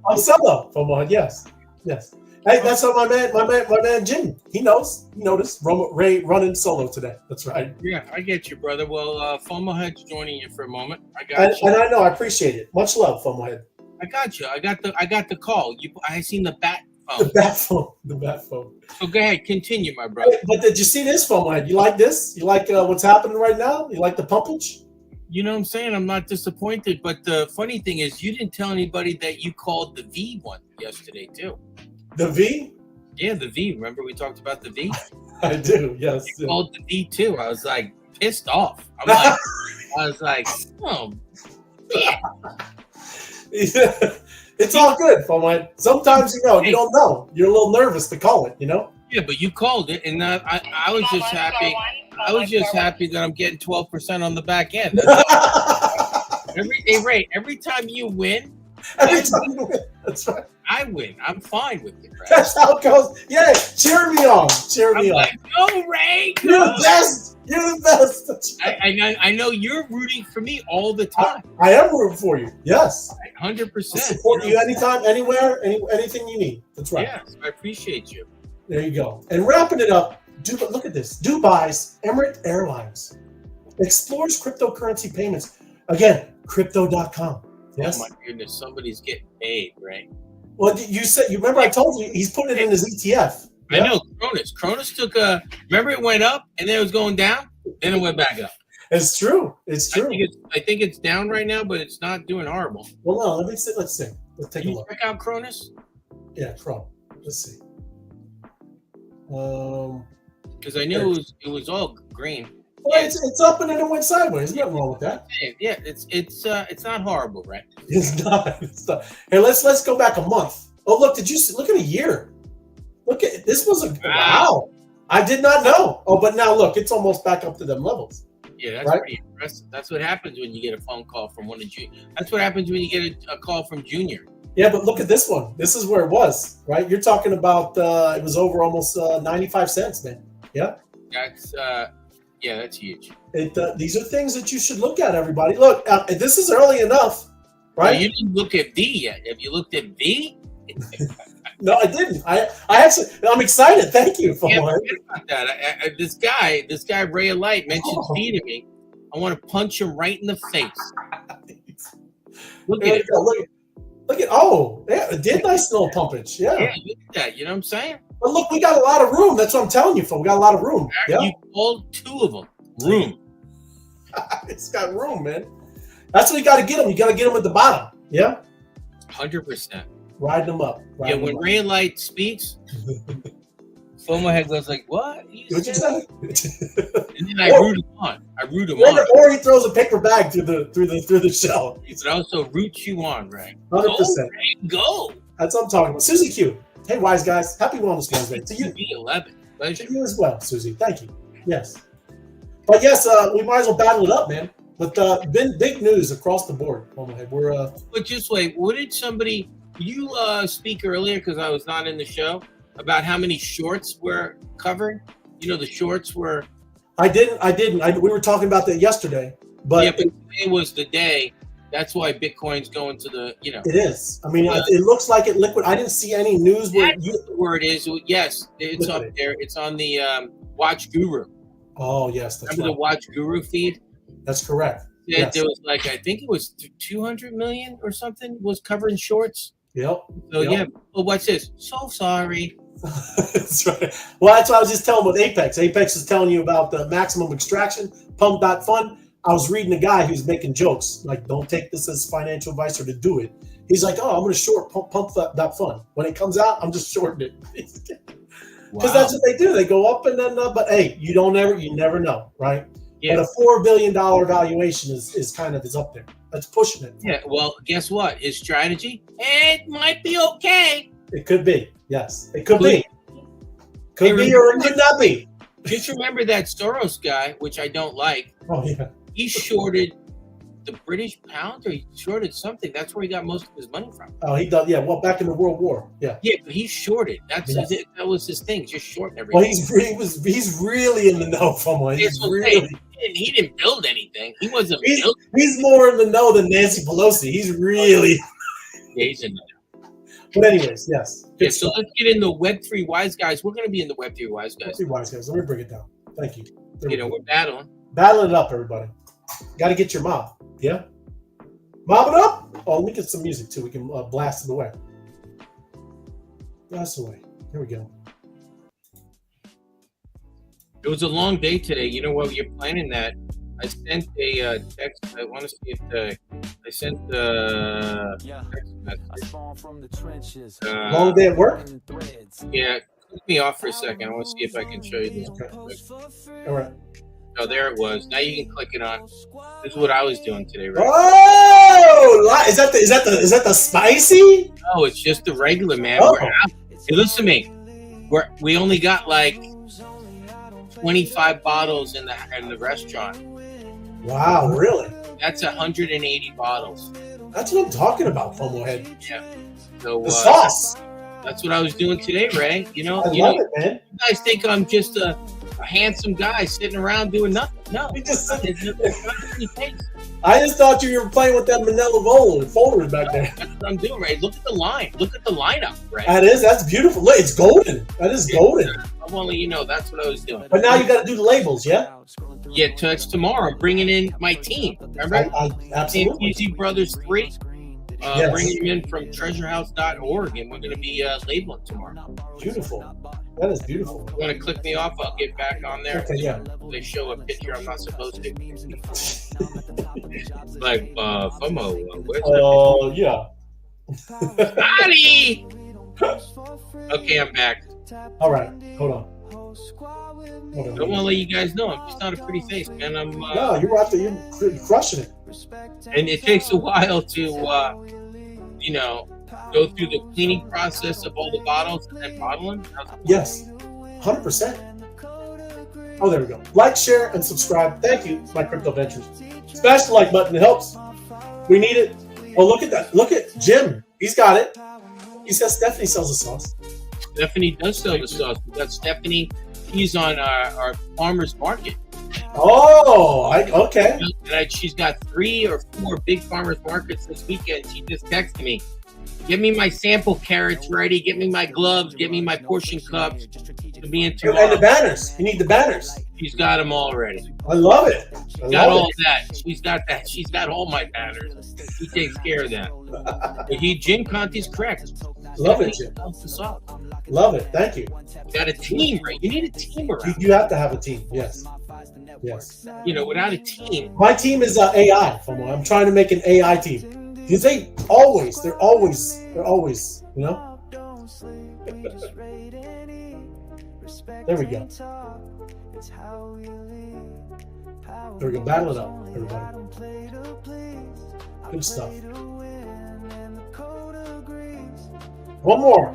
I'm solo, FOMO head. Yes. Yes. Hey, that's how my man Jim. He knows. He noticed. Ray running solo today. That's right. Yeah, I get you, brother. Well, FOMO head's joining you for a moment. I got you. And I know. I appreciate it. Much love, FOMO head. I got you. I got the call. I seen the bat phone. The bat phone. The bat phone. So go ahead, continue, my brother. But did you see this, FOMO head? You like this? You like what's happening right now? You like the pumpage? You know what I'm saying? I'm not disappointed. But the funny thing is, you didn't tell anybody that you called the V one yesterday too. The V? Yeah, the V. Remember we talked about the V? I do. Yes. You called the V too. I was like pissed off. I was like, oh, yeah. It's all good, FOMO head. Sometimes you don't know. You're a little nervous to call it. Yeah, but you called it, and I was just happy. I was just happy that I'm getting 12% on the back end. Every time you win, that's right. I win. I'm fine with it, right? That's how it goes. Yeah, cheer me on. Cheer me on. Like, go, Ray. Go. You're the best. You're the best. That's right. I know you're rooting for me all the time. I am rooting for you. Yes. 100%. I'll support you anytime, anywhere, anything you need. That's right. Yes, I appreciate you. There you go. And wrapping it up, look at this. Dubai's Emirates Airlines explores cryptocurrency payments. Again, crypto.com. Yes. Oh my goodness, somebody's getting paid, right? Well, you remember I told you he's putting it in his ETF. I know, Cronus took remember it went up and then it was going down, then it went back up. It's true. It's true. I think it's down right now, but it's not doing horrible. Well, no, let's see. Let's take a look. Check out Cronus? Yeah, Cron. Let's see. Because I knew it was all green. Well, it's up and then it went sideways. There's nothing wrong with that. Yeah, it's not horrible, right? It's not. It's not. Hey, let's go back a month. Oh, look! Did you see? Look at a year. Look at this. Wow. I did not know. Oh, but now look, it's almost back up to them levels. Yeah, that's pretty impressive. That's what happens when you get a phone call from one of you. That's what happens when you get a call from Junior. Yeah, but look at this one. This is where it was, right? You're talking about it was over almost 95 cents, man. Yeah. That's huge. These are things that you should look at, everybody. Look, this is early enough, right? Well, you didn't look at V yet. Have you looked at V? No, I didn't. I'm excited. Thank you for about that. This guy Ray of Light mentioned V to me. I want to punch him right in the face. Look at it. Look at it did nice little pumpage. Yeah, look at that. You know what I'm saying? But look, we got a lot of room. That's what I'm telling you, for. We got a lot of room. Yeah? You called two of them. Room. It's got room, man. That's what you got to get them. You got to get them at the bottom. Yeah. 100%. Riding them up. When Ray of Light speaks, FOMO head goes like, "What? What'd you say?" And then I root him on. Or he throws a paper bag through the shell. It also roots you on, Ray. 100%. Go. That's what I'm talking about. Susie Q. Hey, wise guys. Happy Wellness Wednesday to you. B11. To you as well, Susie. Thank you. Yes. But yes, we might as well battle it up, man. But been big news across the board. We're But just wait. What did somebody? You speak earlier because I was not in the show about how many shorts were covered. You know, the shorts were. I didn't. We were talking about that yesterday. But today was the day. That's why Bitcoin's going to the. It is. I mean, it looks like it liquid. I didn't see any news where the word is. Yes, it's up there. It's on the Watch Guru. Oh yes, that's remember the Watch Guru feed. That's correct. Yeah, yes. There was I think it was 200 million or something was covering shorts. Yep. So yeah. Oh, what's this? So sorry. That's right. Well, that's what I was just telling with Apex. Apex is telling you about the maximum extraction, PUMP.fun. I was reading a guy who's making jokes like, don't take this as financial advice or to do it. He's like, I'm going to short PUMP.fun. When it comes out, I'm just shorting it. Because that's what they do. They go up and then, but hey, you never know, right? Yeah. But a $4 billion valuation is up there. That's pushing it. Yeah. Well, guess what? His strategy, it might be okay. It could be. Yes, it could be. Could be or it could not be. Just remember that Soros guy, which I don't like. Oh yeah. He shorted the British pound, or he shorted something. That's where he got most of his money from. Oh, he does. Yeah, well, back in the World War. Yeah. Yeah, but he shorted. That was his thing, just shorting everything. Well, he's really in the know from one. He didn't build anything. He wasn't. He's more in the know than Nancy Pelosi. He's really. Yeah, he's in the know. But anyways, yes. Yeah, so let's get into Web3 Wise Guys. We're going to be in the Web3 Wise Guys. Web3 Wise Guys. Let me bring it down. Thank you. We're battling. Battle it up, everybody. Got to get your mob. Yeah? Mob it up? Oh, let me get some music, too. We can blast it away. Blast away. Here we go. It was a long day today. You know what? You're planning that. I sent a text. I want to see if I sent the text message. Long day at work? Yeah. Click me off for a second. I want to see if I can show you this. Okay. All right. Oh, there it was. Now you can click it on. This is what I was doing today, right? Oh, is that the spicy? No, it's just the regular, man. Oh. Hey, listen to me. We only got like 25 bottles in the restaurant. Wow, really? That's 180 bottles. That's what I'm talking about, FOMO head. Yeah. So the sauce. That's what I was doing today, Ray. I love it, man. You guys think I'm just a handsome guy sitting around doing nothing? No. I just thought you were playing with that manila folders back there. That's what I'm doing, Ray. Look at the line. Look at the lineup, Ray. That's beautiful. Look, it's golden. That is golden. I'm only, that's what I was doing. But now you got to do the labels, yeah? Yeah, it's tomorrow. I'm bringing in my team. Remember? Absolutely. Easy Brothers 3. Yes. Bringing them in from treasurehouse.org, and we're going to be labeling tomorrow. Beautiful. That is beautiful. If you want to click me off, I'll get back on there. Okay, yeah. They show a picture I'm not supposed to. Like, FOMO. Oh, yeah. Howdy! Okay, I'm back. All right, hold on. I don't want to let you guys know. I'm just not a pretty face, man. No, you're crushing it. And it takes a while to, go through the cleaning process of all the bottles and then bottle them. Yes, 100%. Oh, there we go. Like, share, and subscribe. Thank you, my crypto ventures. Smash the like button. It helps. We need it. Oh, look at that. Look at Jim. He's got it. He says Stephanie sells the sauce. Stephanie does sell the sauce. We got Stephanie. She's on our farmer's market. Oh, okay. And she's got 3 or 4 big farmers markets this weekend. She just texted me, "Get me my sample carrots ready. Get me my gloves. Get me my portion cups to be in tomorrow." And the banners. You need the banners. She's got them all ready. I love it. Got all that. She's got that. She's got all my banners. She takes care of that. But Jim Conti's correct. Love it, Jim. Love it. Thank you. Got a team, right? You need a team around. You have to have a team. Yes. Yes. Without a team. My team is AI. I'm trying to make an AI team. Because they're always, There we go. There we go. Battle it up, everybody. Good stuff. One more.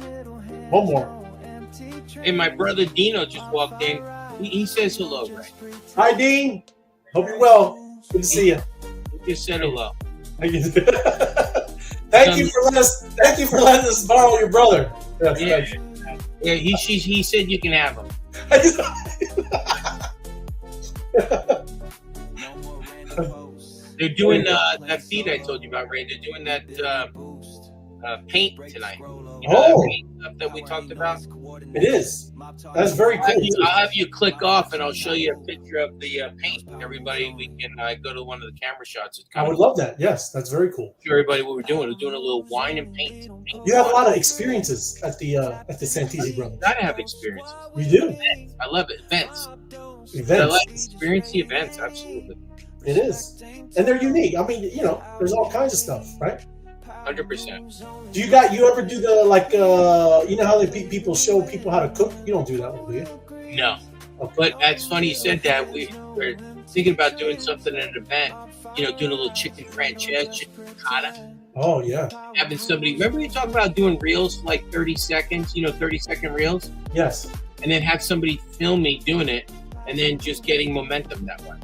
Hey, my brother Dino just walked in. He says hello, right? Hi, Dean. Hope you're well. Good to see you. He just said hello. Thank you for letting us borrow your brother. Yes, yeah. He said you can have him. They're doing that feed I told you about, Ray. They're doing that paint tonight. That paint stuff that we talked about. It is. That's very cool. I'll have you click off, and I'll show you a picture of the paint. Everybody, we can go to one of the camera shots. I would love that. Yes, that's very cool. Show everybody what we're doing. We're doing a little wine and paint. You have a lot of experiences at the Santisi Brothers. Gotta have experiences. You do. Events. I love it. Events. I like experiencing events. Absolutely. It is, and they're unique. I mean, there's all kinds of stuff, right? 100%. Do you ever do the how people show people how to cook? You don't do that one, do you? No. Okay. But that's funny you said that. We're thinking about doing something at an event. Doing a little chicken franchise, chicken ricotta. Oh yeah. Having somebody. Remember you talked about doing reels for like 30 seconds. 30-second reels. Yes. And then have somebody film me doing it, and then just getting momentum that way.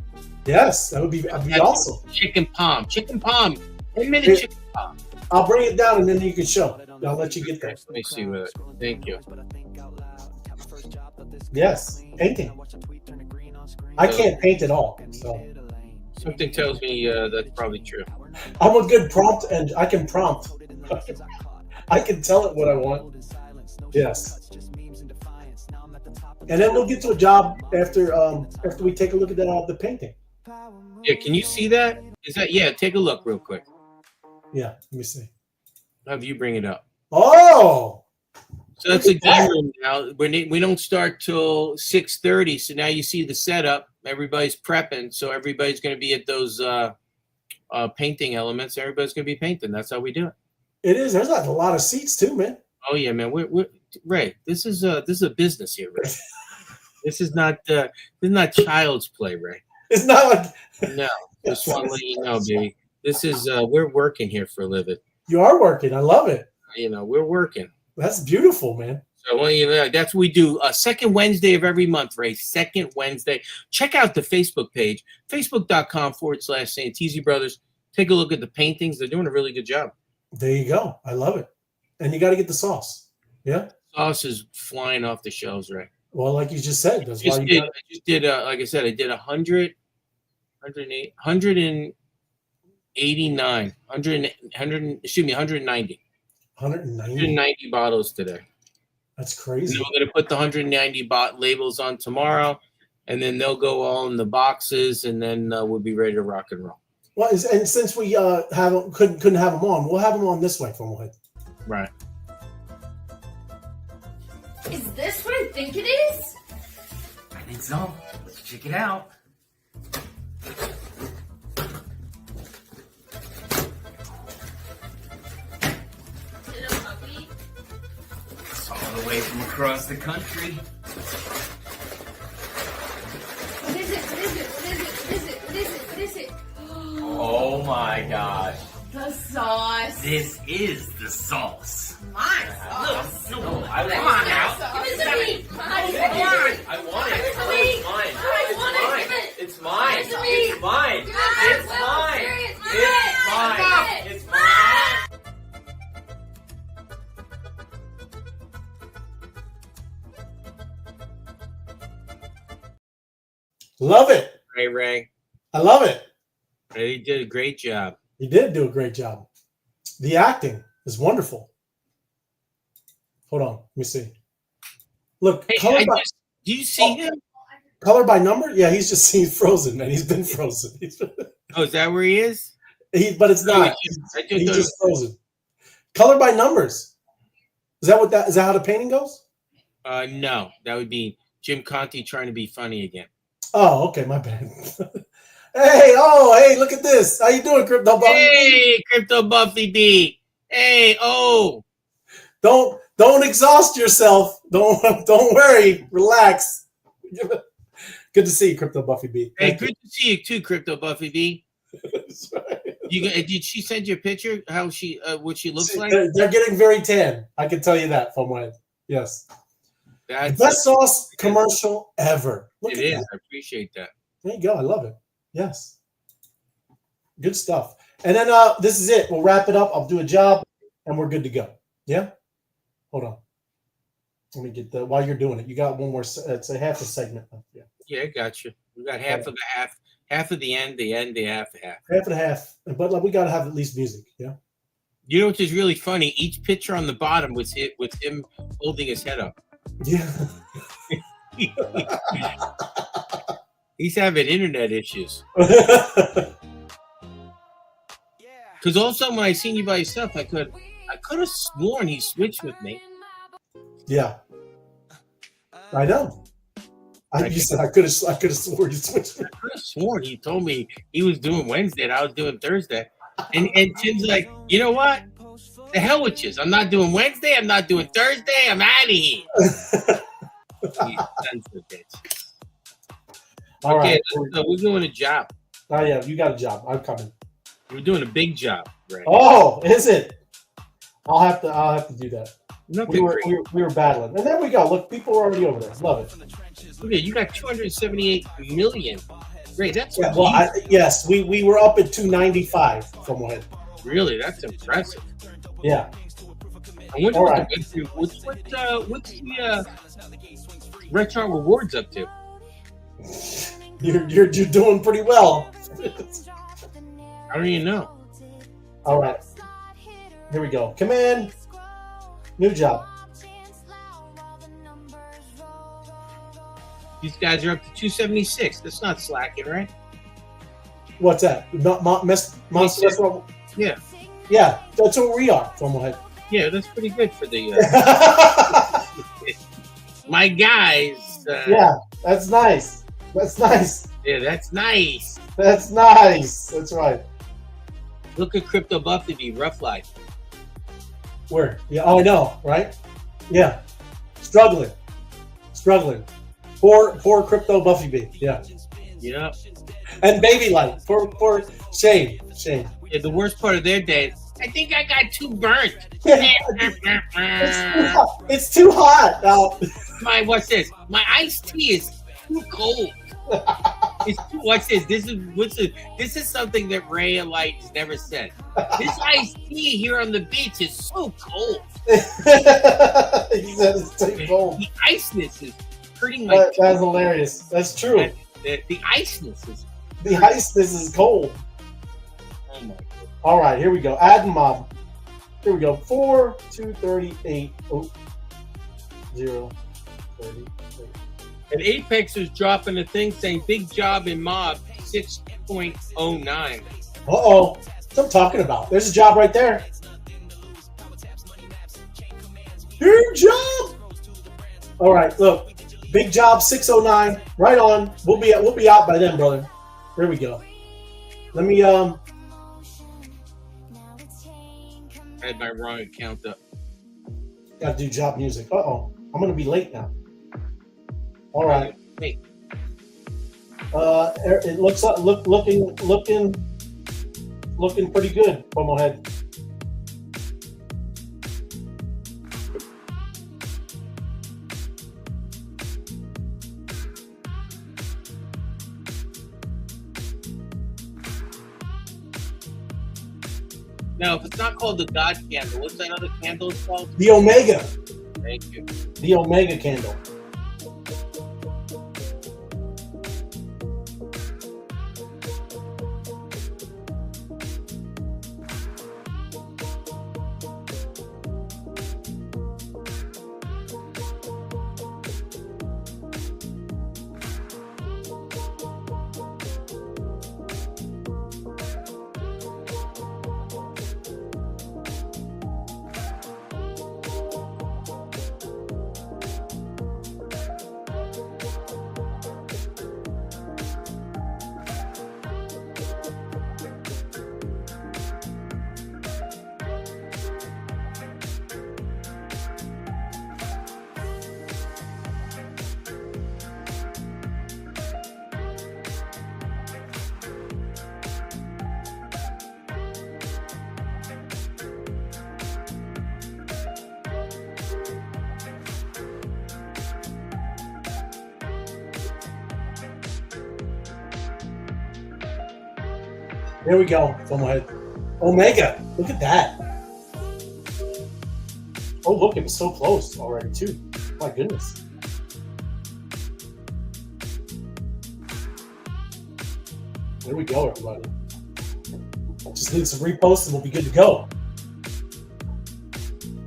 Yes, that'd be awesome. Chicken palm. 10-minute chicken palm. I'll bring it down and then you can show. I'll let you get there. Let me see what. Thank you. Yes, painting. I can't paint at all, so Something tells me that's probably true. I'm a good prompt, and I can prompt. I can tell it what I want. Yes. And then we'll get to a job after we take a look at the painting. Yeah, can you see that? Is that take a look real quick. Yeah, let me see. Have you bring it up? Oh, So that's a game room now. We don't start till 6:30. So now you see the setup. Everybody's prepping. So everybody's going to be at those painting elements. Everybody's going to be painting. That's how we do it. it is. There's like a lot of seats too, man. Oh yeah, man. We're Ray. This is a business here, Ray. This is not child's play, Ray. It's not like No, just want to let you know, baby. This is we're working here for a living. you are working. I love it. We're working. That's beautiful, man. So that's what we do. Second Wednesday of every month, Ray. Second Wednesday. Check out the Facebook page, facebook.com/Santisi Brothers. Take a look at the paintings. They're doing a really good job. There you go. I love it. And you got to get the sauce. Yeah. Sauce is flying off the shelves, Ray. Well, like you just said, that's why you got. I just did like I said, I did 189, 190. 190 bottles today. That's crazy. And we're going to put the 190 labels on tomorrow, and then they'll go all in the boxes, and then we'll be ready to rock and roll. Well, and since we couldn't have them on, we'll have them on this way from one. Right. Is this what I think it is? I think so. Let's check it out. Little puppy. It's all the way from across the country. What is it? What is it? What is it? What is it? What is it? What is it? Oh my gosh. The sauce. This is the sauce. My sauce. No, Come I on want now. Give it to me. I want it. Give it to me. It's mine. I want it. Give it. It's mine. Give it to me. It's mine. Give it. It's mine. Serious. It's mine. It's It's mine. Love it. Ray. I love it. Ray did a great job. You did do a great job. The acting is wonderful. Hold on. Let me see. Look, Hey, do you see him? color by number? Yeah, he's frozen, man. He's been frozen. Oh, is that where he is? But it's not. He's just frozen. Color by numbers. Is that how the painting goes? No, that would be Jim Conti trying to be funny again. Oh, okay, my bad. Hey, look at this. How you doing, Crypto Buffy? Hey, Crypto Buffy B. Hey, Don't exhaust yourself. Don't worry. Relax. Good to see you, Crypto Buffy B. Hey, Thank good to see you too, Crypto Buffy B. you. Did she send you a picture? How what she looks like? They're getting very tan. I can tell you that from when. Yes. That's Best sauce commercial ever. Look it at is. that. I appreciate that. There you go. I love it. Yes. Good stuff. And then this is it. We'll wrap it up. I'll do a job and we're good to go. Yeah? Hold on. Let me get while you're doing it. You got one more. It's a half a segment left. Yeah. Yeah, I got you. We got half of the half of the end, the half. Half and a half. But we got to have at least music. Yeah. You know what is really funny? Each picture on the bottom was hit with him holding his head up. Yeah. He's having internet issues. Because all of a sudden when I seen you by yourself, I could have sworn he switched with me. Yeah. I know. You said I could have sworn you switched. I could have sworn he told me he was doing Wednesday and I was doing Thursday. And Tim's like, you know what? The hell with you. I'm not doing Wednesday. I'm not doing Thursday. I'm out of here. You sons of a bitch. All Okay, right. we're doing a job. Oh yeah, you got a job. I'm coming. We're doing a big job, right? Oh, is it? I'll have to do that. Nothing We were battling, and there we go. Look, people are already over there. Love it. Okay, you got 278 million Great, that's Yeah, well, yes, we were up at 295 from what. really, that's impressive. Yeah. I wonder All what right. what's the restaurant rewards up to? You're doing pretty well. I don't even know. All right. Here we go. Command. New job. These guys are up to 276. That's not slacking, right? What's that? Monster Restaurant? Yeah. Yeah, that's where we are from what. Yeah, that's pretty good for the my guys. Yeah, that's nice. That's nice. Yeah, that's nice. That's nice. That's right. Look at Crypto Buffy, Rough Life. Where? Yeah. Oh, I know, right? Yeah. Struggling. Poor Crypto Buffy B. Yeah. Yeah. And Baby Light. For shame. Yeah, the worst part of their day is, I think I got too burnt. It's too hot. What's this? My iced tea is too cold. What's this? This is something that Ray Light has never said. This iced tea here on the beach is so cold. He said it's too cold. The iceness is hurting my teeth. That's hilarious. That's true. The iceness is. The iceness is cold. Oh my God. All right, here we go. Add mob. Here we go. 4,238. Oh, 0, 30. And Apex is dropping a thing saying big job in mob 6.09. Uh-oh. That's what I'm talking about. There's a job right there. Big job. All right, look. Big job 609. Right on. We'll be out by then, brother. There we go. Let me I had my wrong account up. gotta do job music. Uh-oh. I'm gonna be late now. All right. Hey, It looks like looking pretty good, Pomo Head. now, if it's not called the God candle, what's that other candle it's called? The Omega. Thank you. The Omega candle. There we go. Pomo Head. Omega. Look at that. Oh, look, it was so close already, too. My goodness. There we go, everybody. Just need some reposts and we'll be good to go.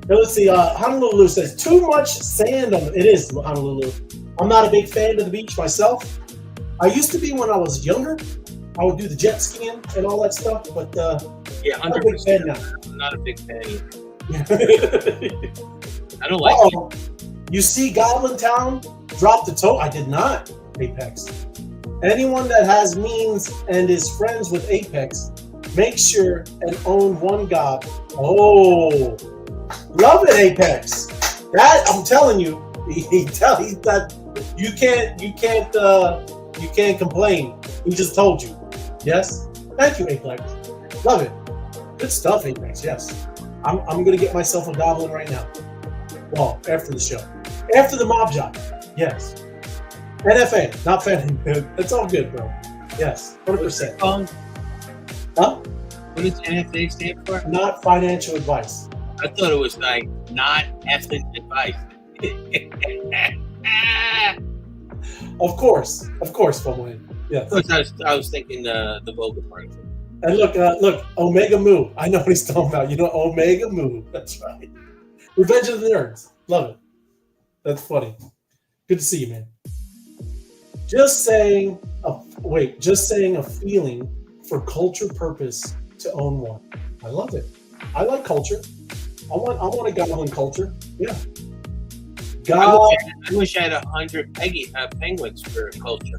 Here, let's see. Honolulu says, too much sand on it. It is Honolulu. I'm not a big fan of the beach myself. I used to be when I was younger. I would do the jet skiing and all that stuff, but Yeah, I'm a big fan 100%. now. I'm not a big fan either. Yeah. I don't like Uh-oh. You see Goblin Town drop the toe? I did not, Apex. Anyone that has means and is friends with Apex, make sure and own one god. Oh, love it, Apex. That I'm telling you, he's that you can't complain. He just told you. Yes. Thank you, Apex. Love it. Good stuff, Apex. Yes. I'm gonna get myself a goblin right now. Well, after the show. After the mob job. Yes. NFA, not fan. It's all good, bro. Yes, 100%. Huh? What does NFA stand for? Not financial advice. I thought it was like not effing advice. Of course, Fumblehead. Yes. Of course, I was thinking the vocal part of it. And look, Omega Moo. I know what he's talking about. You know, Omega Moo. That's right. Revenge of the Nerds. Love it. That's funny. Good to see you, man. Just saying a feeling for culture purpose to own one. I love it. I like culture. I want a goblin culture. Yeah. I wish I had 100 penguins for culture.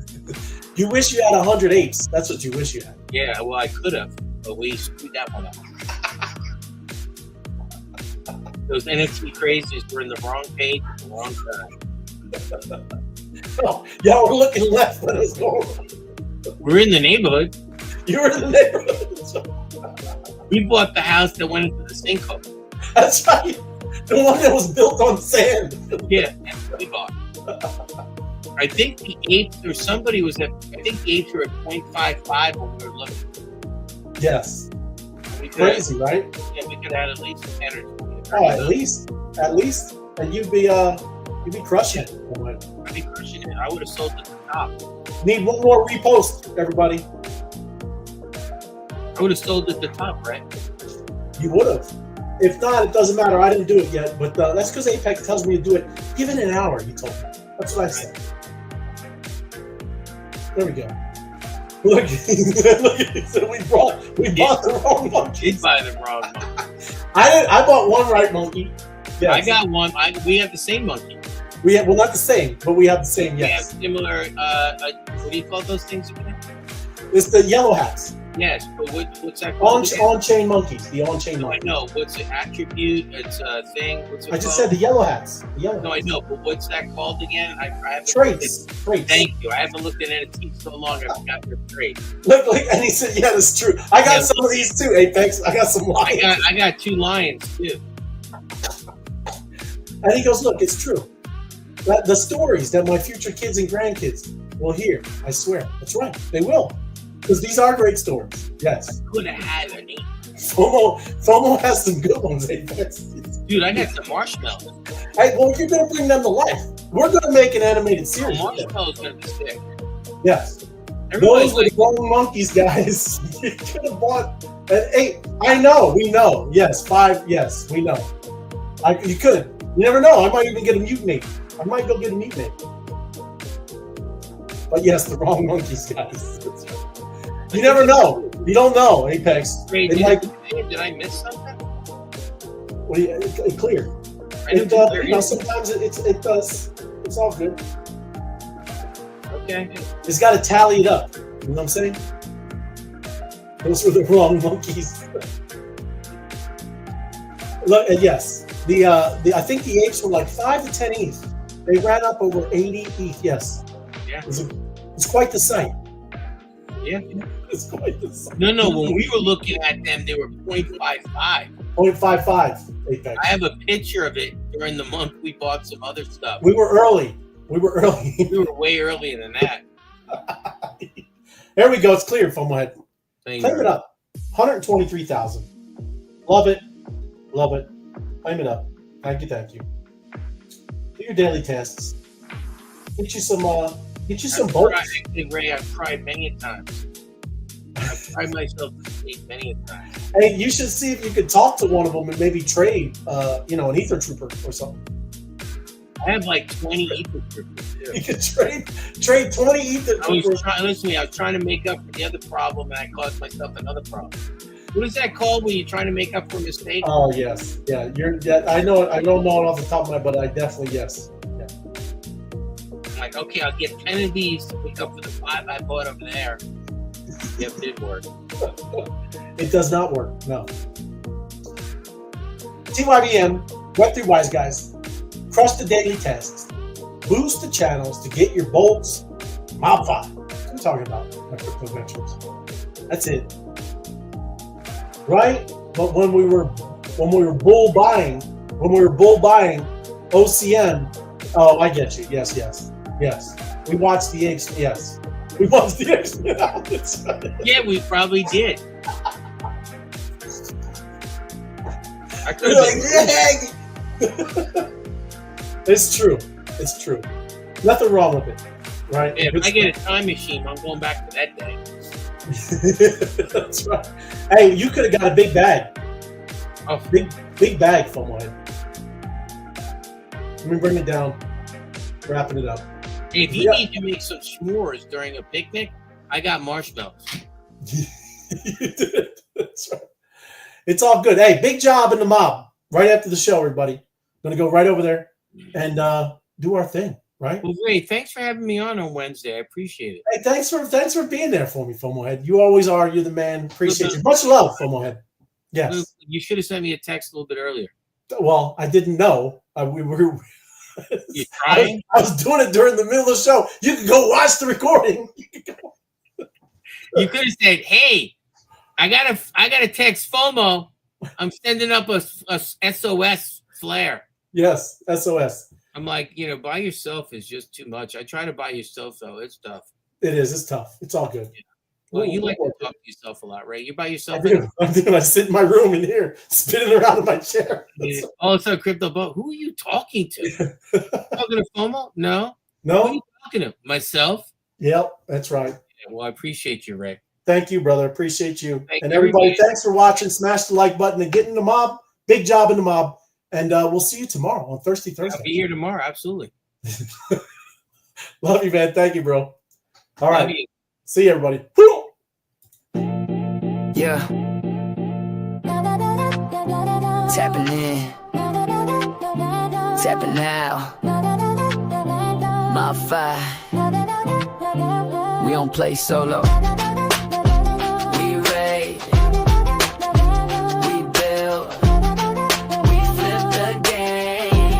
You wish you had 100 apes. That's what you wish you had. Yeah, well, I could have, but we screwed that one up. Those NFT crazies were in the wrong page at the wrong time. Oh, y'all were looking left when it was going right. We're in the neighborhood. You were in the neighborhood. We bought the house that went into the sinkhole. That's right. The one that was built on sand. Yeah, that's what we bought. I think the apes, or somebody was at, I think the apes were at 0.55 when we were looking. Yes. We could Crazy, right? Yeah, we could have at least 10 or 20. Oh, at least. And you'd be crushing it. I'd be crushing it. I would have sold at the top. Need one more repost, everybody. I would have sold at the top, right? You would have. If not, it doesn't matter. I didn't do it yet, but that's because Apex tells me to do it. Give it an hour, he told me. That's what I said. There we go. Look, so we bought the wrong monkey. Did buy the wrong monkey. I bought one right monkey. Yes. I got one. We have the same monkey. We have, well, not the same, but we have the same. We Yes. have similar. What do you call those things again? It's the yellow hats. Yes, but what's that called? On-chain monkeys. The on-chain No, I monkeys. know. What's the attribute? It's a thing. What's it I just called? said the yellow hats. The yellow. No, I know, but what's that called again? I haven't Traits. looked at- Thank you. I haven't looked at NFT so long. I forgot their traits. Look, and he said, "Yeah, that's true. I got some of these too, Apex. I got some lions." I got 2 lions too. And he goes, "Look, it's true. The stories that my future kids and grandkids will hear, I swear, that's right. They will, because these are great stories. Yes, Could have had an 8. FOMO has some good ones, Apex. Dude, I got some marshmallows. Hey, well, if you're gonna bring them to life, we're gonna make an animated Oh, series. with them. marshmallows gonna be sick. Yes, Everybody's those were like, the wrong monkeys, guys. You could have bought an 8. I know, we know. Yes, 5. Yes, we know. You could. You never know. I might even get a mutinate. I might go get a mutinate. But yes, the wrong monkeys, guys. You never know. You don't know, Apex. wait, They did, might- did I miss something? It clear. I didn't do clear either. Sometimes it does. It's all good. Okay. It's got to tally it up. You know what I'm saying? Those were the wrong monkeys. Look, yes. I think the apes were like 5 to 10 ETH. They ran up over 80 ETH. Yes. Yeah. It's quite the sight. Yeah. It's quite the sight. No. When we were looking at them, they were 0.55. 0.55 Apex. I have a picture of it during the month. We bought some other stuff. We were early. We were early. We were way earlier than that. There we go. It's clear from my head. Thing. Claim it up. 123,000. Love it. Love it. Claim it up. Thank you. Thank you. Do your daily tasks. Get you some bolts. Ray, I've tried many a times. I've tried myself to sleep many a time. Hey, you should see if you could talk to one of them and maybe trade, an Ether Trooper or something. I have like 20 Ether Troopers too. You could trade 20 Ether I was Troopers. trying to make up for the other problem, and I caused myself another problem. What is that called when you're trying to make up for a mistake? Oh yes, yeah. I know it. I don't know it off the top of my head, but I definitely yes. Yeah. I'm like, okay, I'll get 10 of these to make up for the 5 I bought over there. Yep, it did work. It does not work. No. TYBM, Web3 Wise Guys, crush the daily tasks, boost the channels to get your bolts, MOBFI. What I'm talking about my crypto ventures. That's it. Right? But when we were bull buying OCM, oh, I get you. Yes. We watched the apes. Yes. We watched the X-Men out. That's right. Yeah, we probably did. I could You're have like, "Yay!" It's true. It's true. Nothing wrong with it, right? if I get a time machine, I'm going back to that day. That's right. Hey, you could have got a big bag. Oh, Big bag from one. Let me bring it down. Wrapping it up. if you need to make some s'mores during a picnic, I got marshmallows. You did. That's right. It's all good. Hey, big job in the mob. Right after the show, everybody. Gonna go right over there and do our thing, right? Well, great. Thanks for having me on Wednesday. I appreciate it. Hey, thanks for being there for me, FOMO Head. You always are. You're the man. Appreciate you. Much love, FOMO Head. Yes. You should have sent me a text a little bit earlier. Well, I didn't know. We were. You trying? I was doing it during the middle of the show. You can go watch the recording. You could have said, "Hey, I gotta text FOMO. I'm sending up a SOS flare." Yes, SOS. I'm like, by yourself is just too much. I try to by yourself though. It's tough. It is. It's tough. It's all good. Well, you like to talk to yourself a lot, right? You by yourself. I do. I sit in my room in here, spinning around in my chair. Oh, it's a crypto boat. Who are you talking to? Talking to FOMO? No. Who are No. you talking to? Myself? Yep, that's right. Yeah, well, I appreciate you, Ray. Thank you, brother. Appreciate you. Thank And you, everybody, everybody. thanks for watching. Smash the like button and get in the mob. Big job in the mob. And we'll see you tomorrow on Thirsty I'll be Thursday. here tomorrow. Absolutely. Love you, man. Thank you, bro. All Love right. you. See you, everybody. Yeah. Tapping in. Tapping now. MOBFI. We don't play solo. We raid. We build. We flip the game.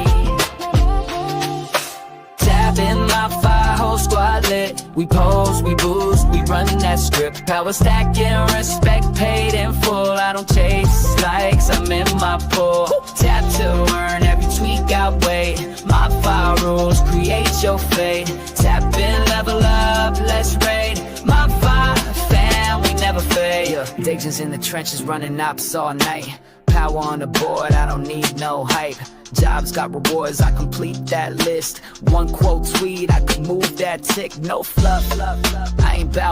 Tapping MOBFI, whole squad lit. We pose, we boost, we run that script. Power stacking, respect paid in full. I don't chase likes, I'm in my pool. Tap to earn every tweak outweigh. MOBFI rules, create your fate. Tap in, level up, let's raid. MOBFI fam, we never fade. Yeah. Dagens in the trenches, running ops all night. Power on the board, I don't need no hype. Jobs got rewards, I complete that list. One quote tweet, I could move that tick. No fluff, I ain't bout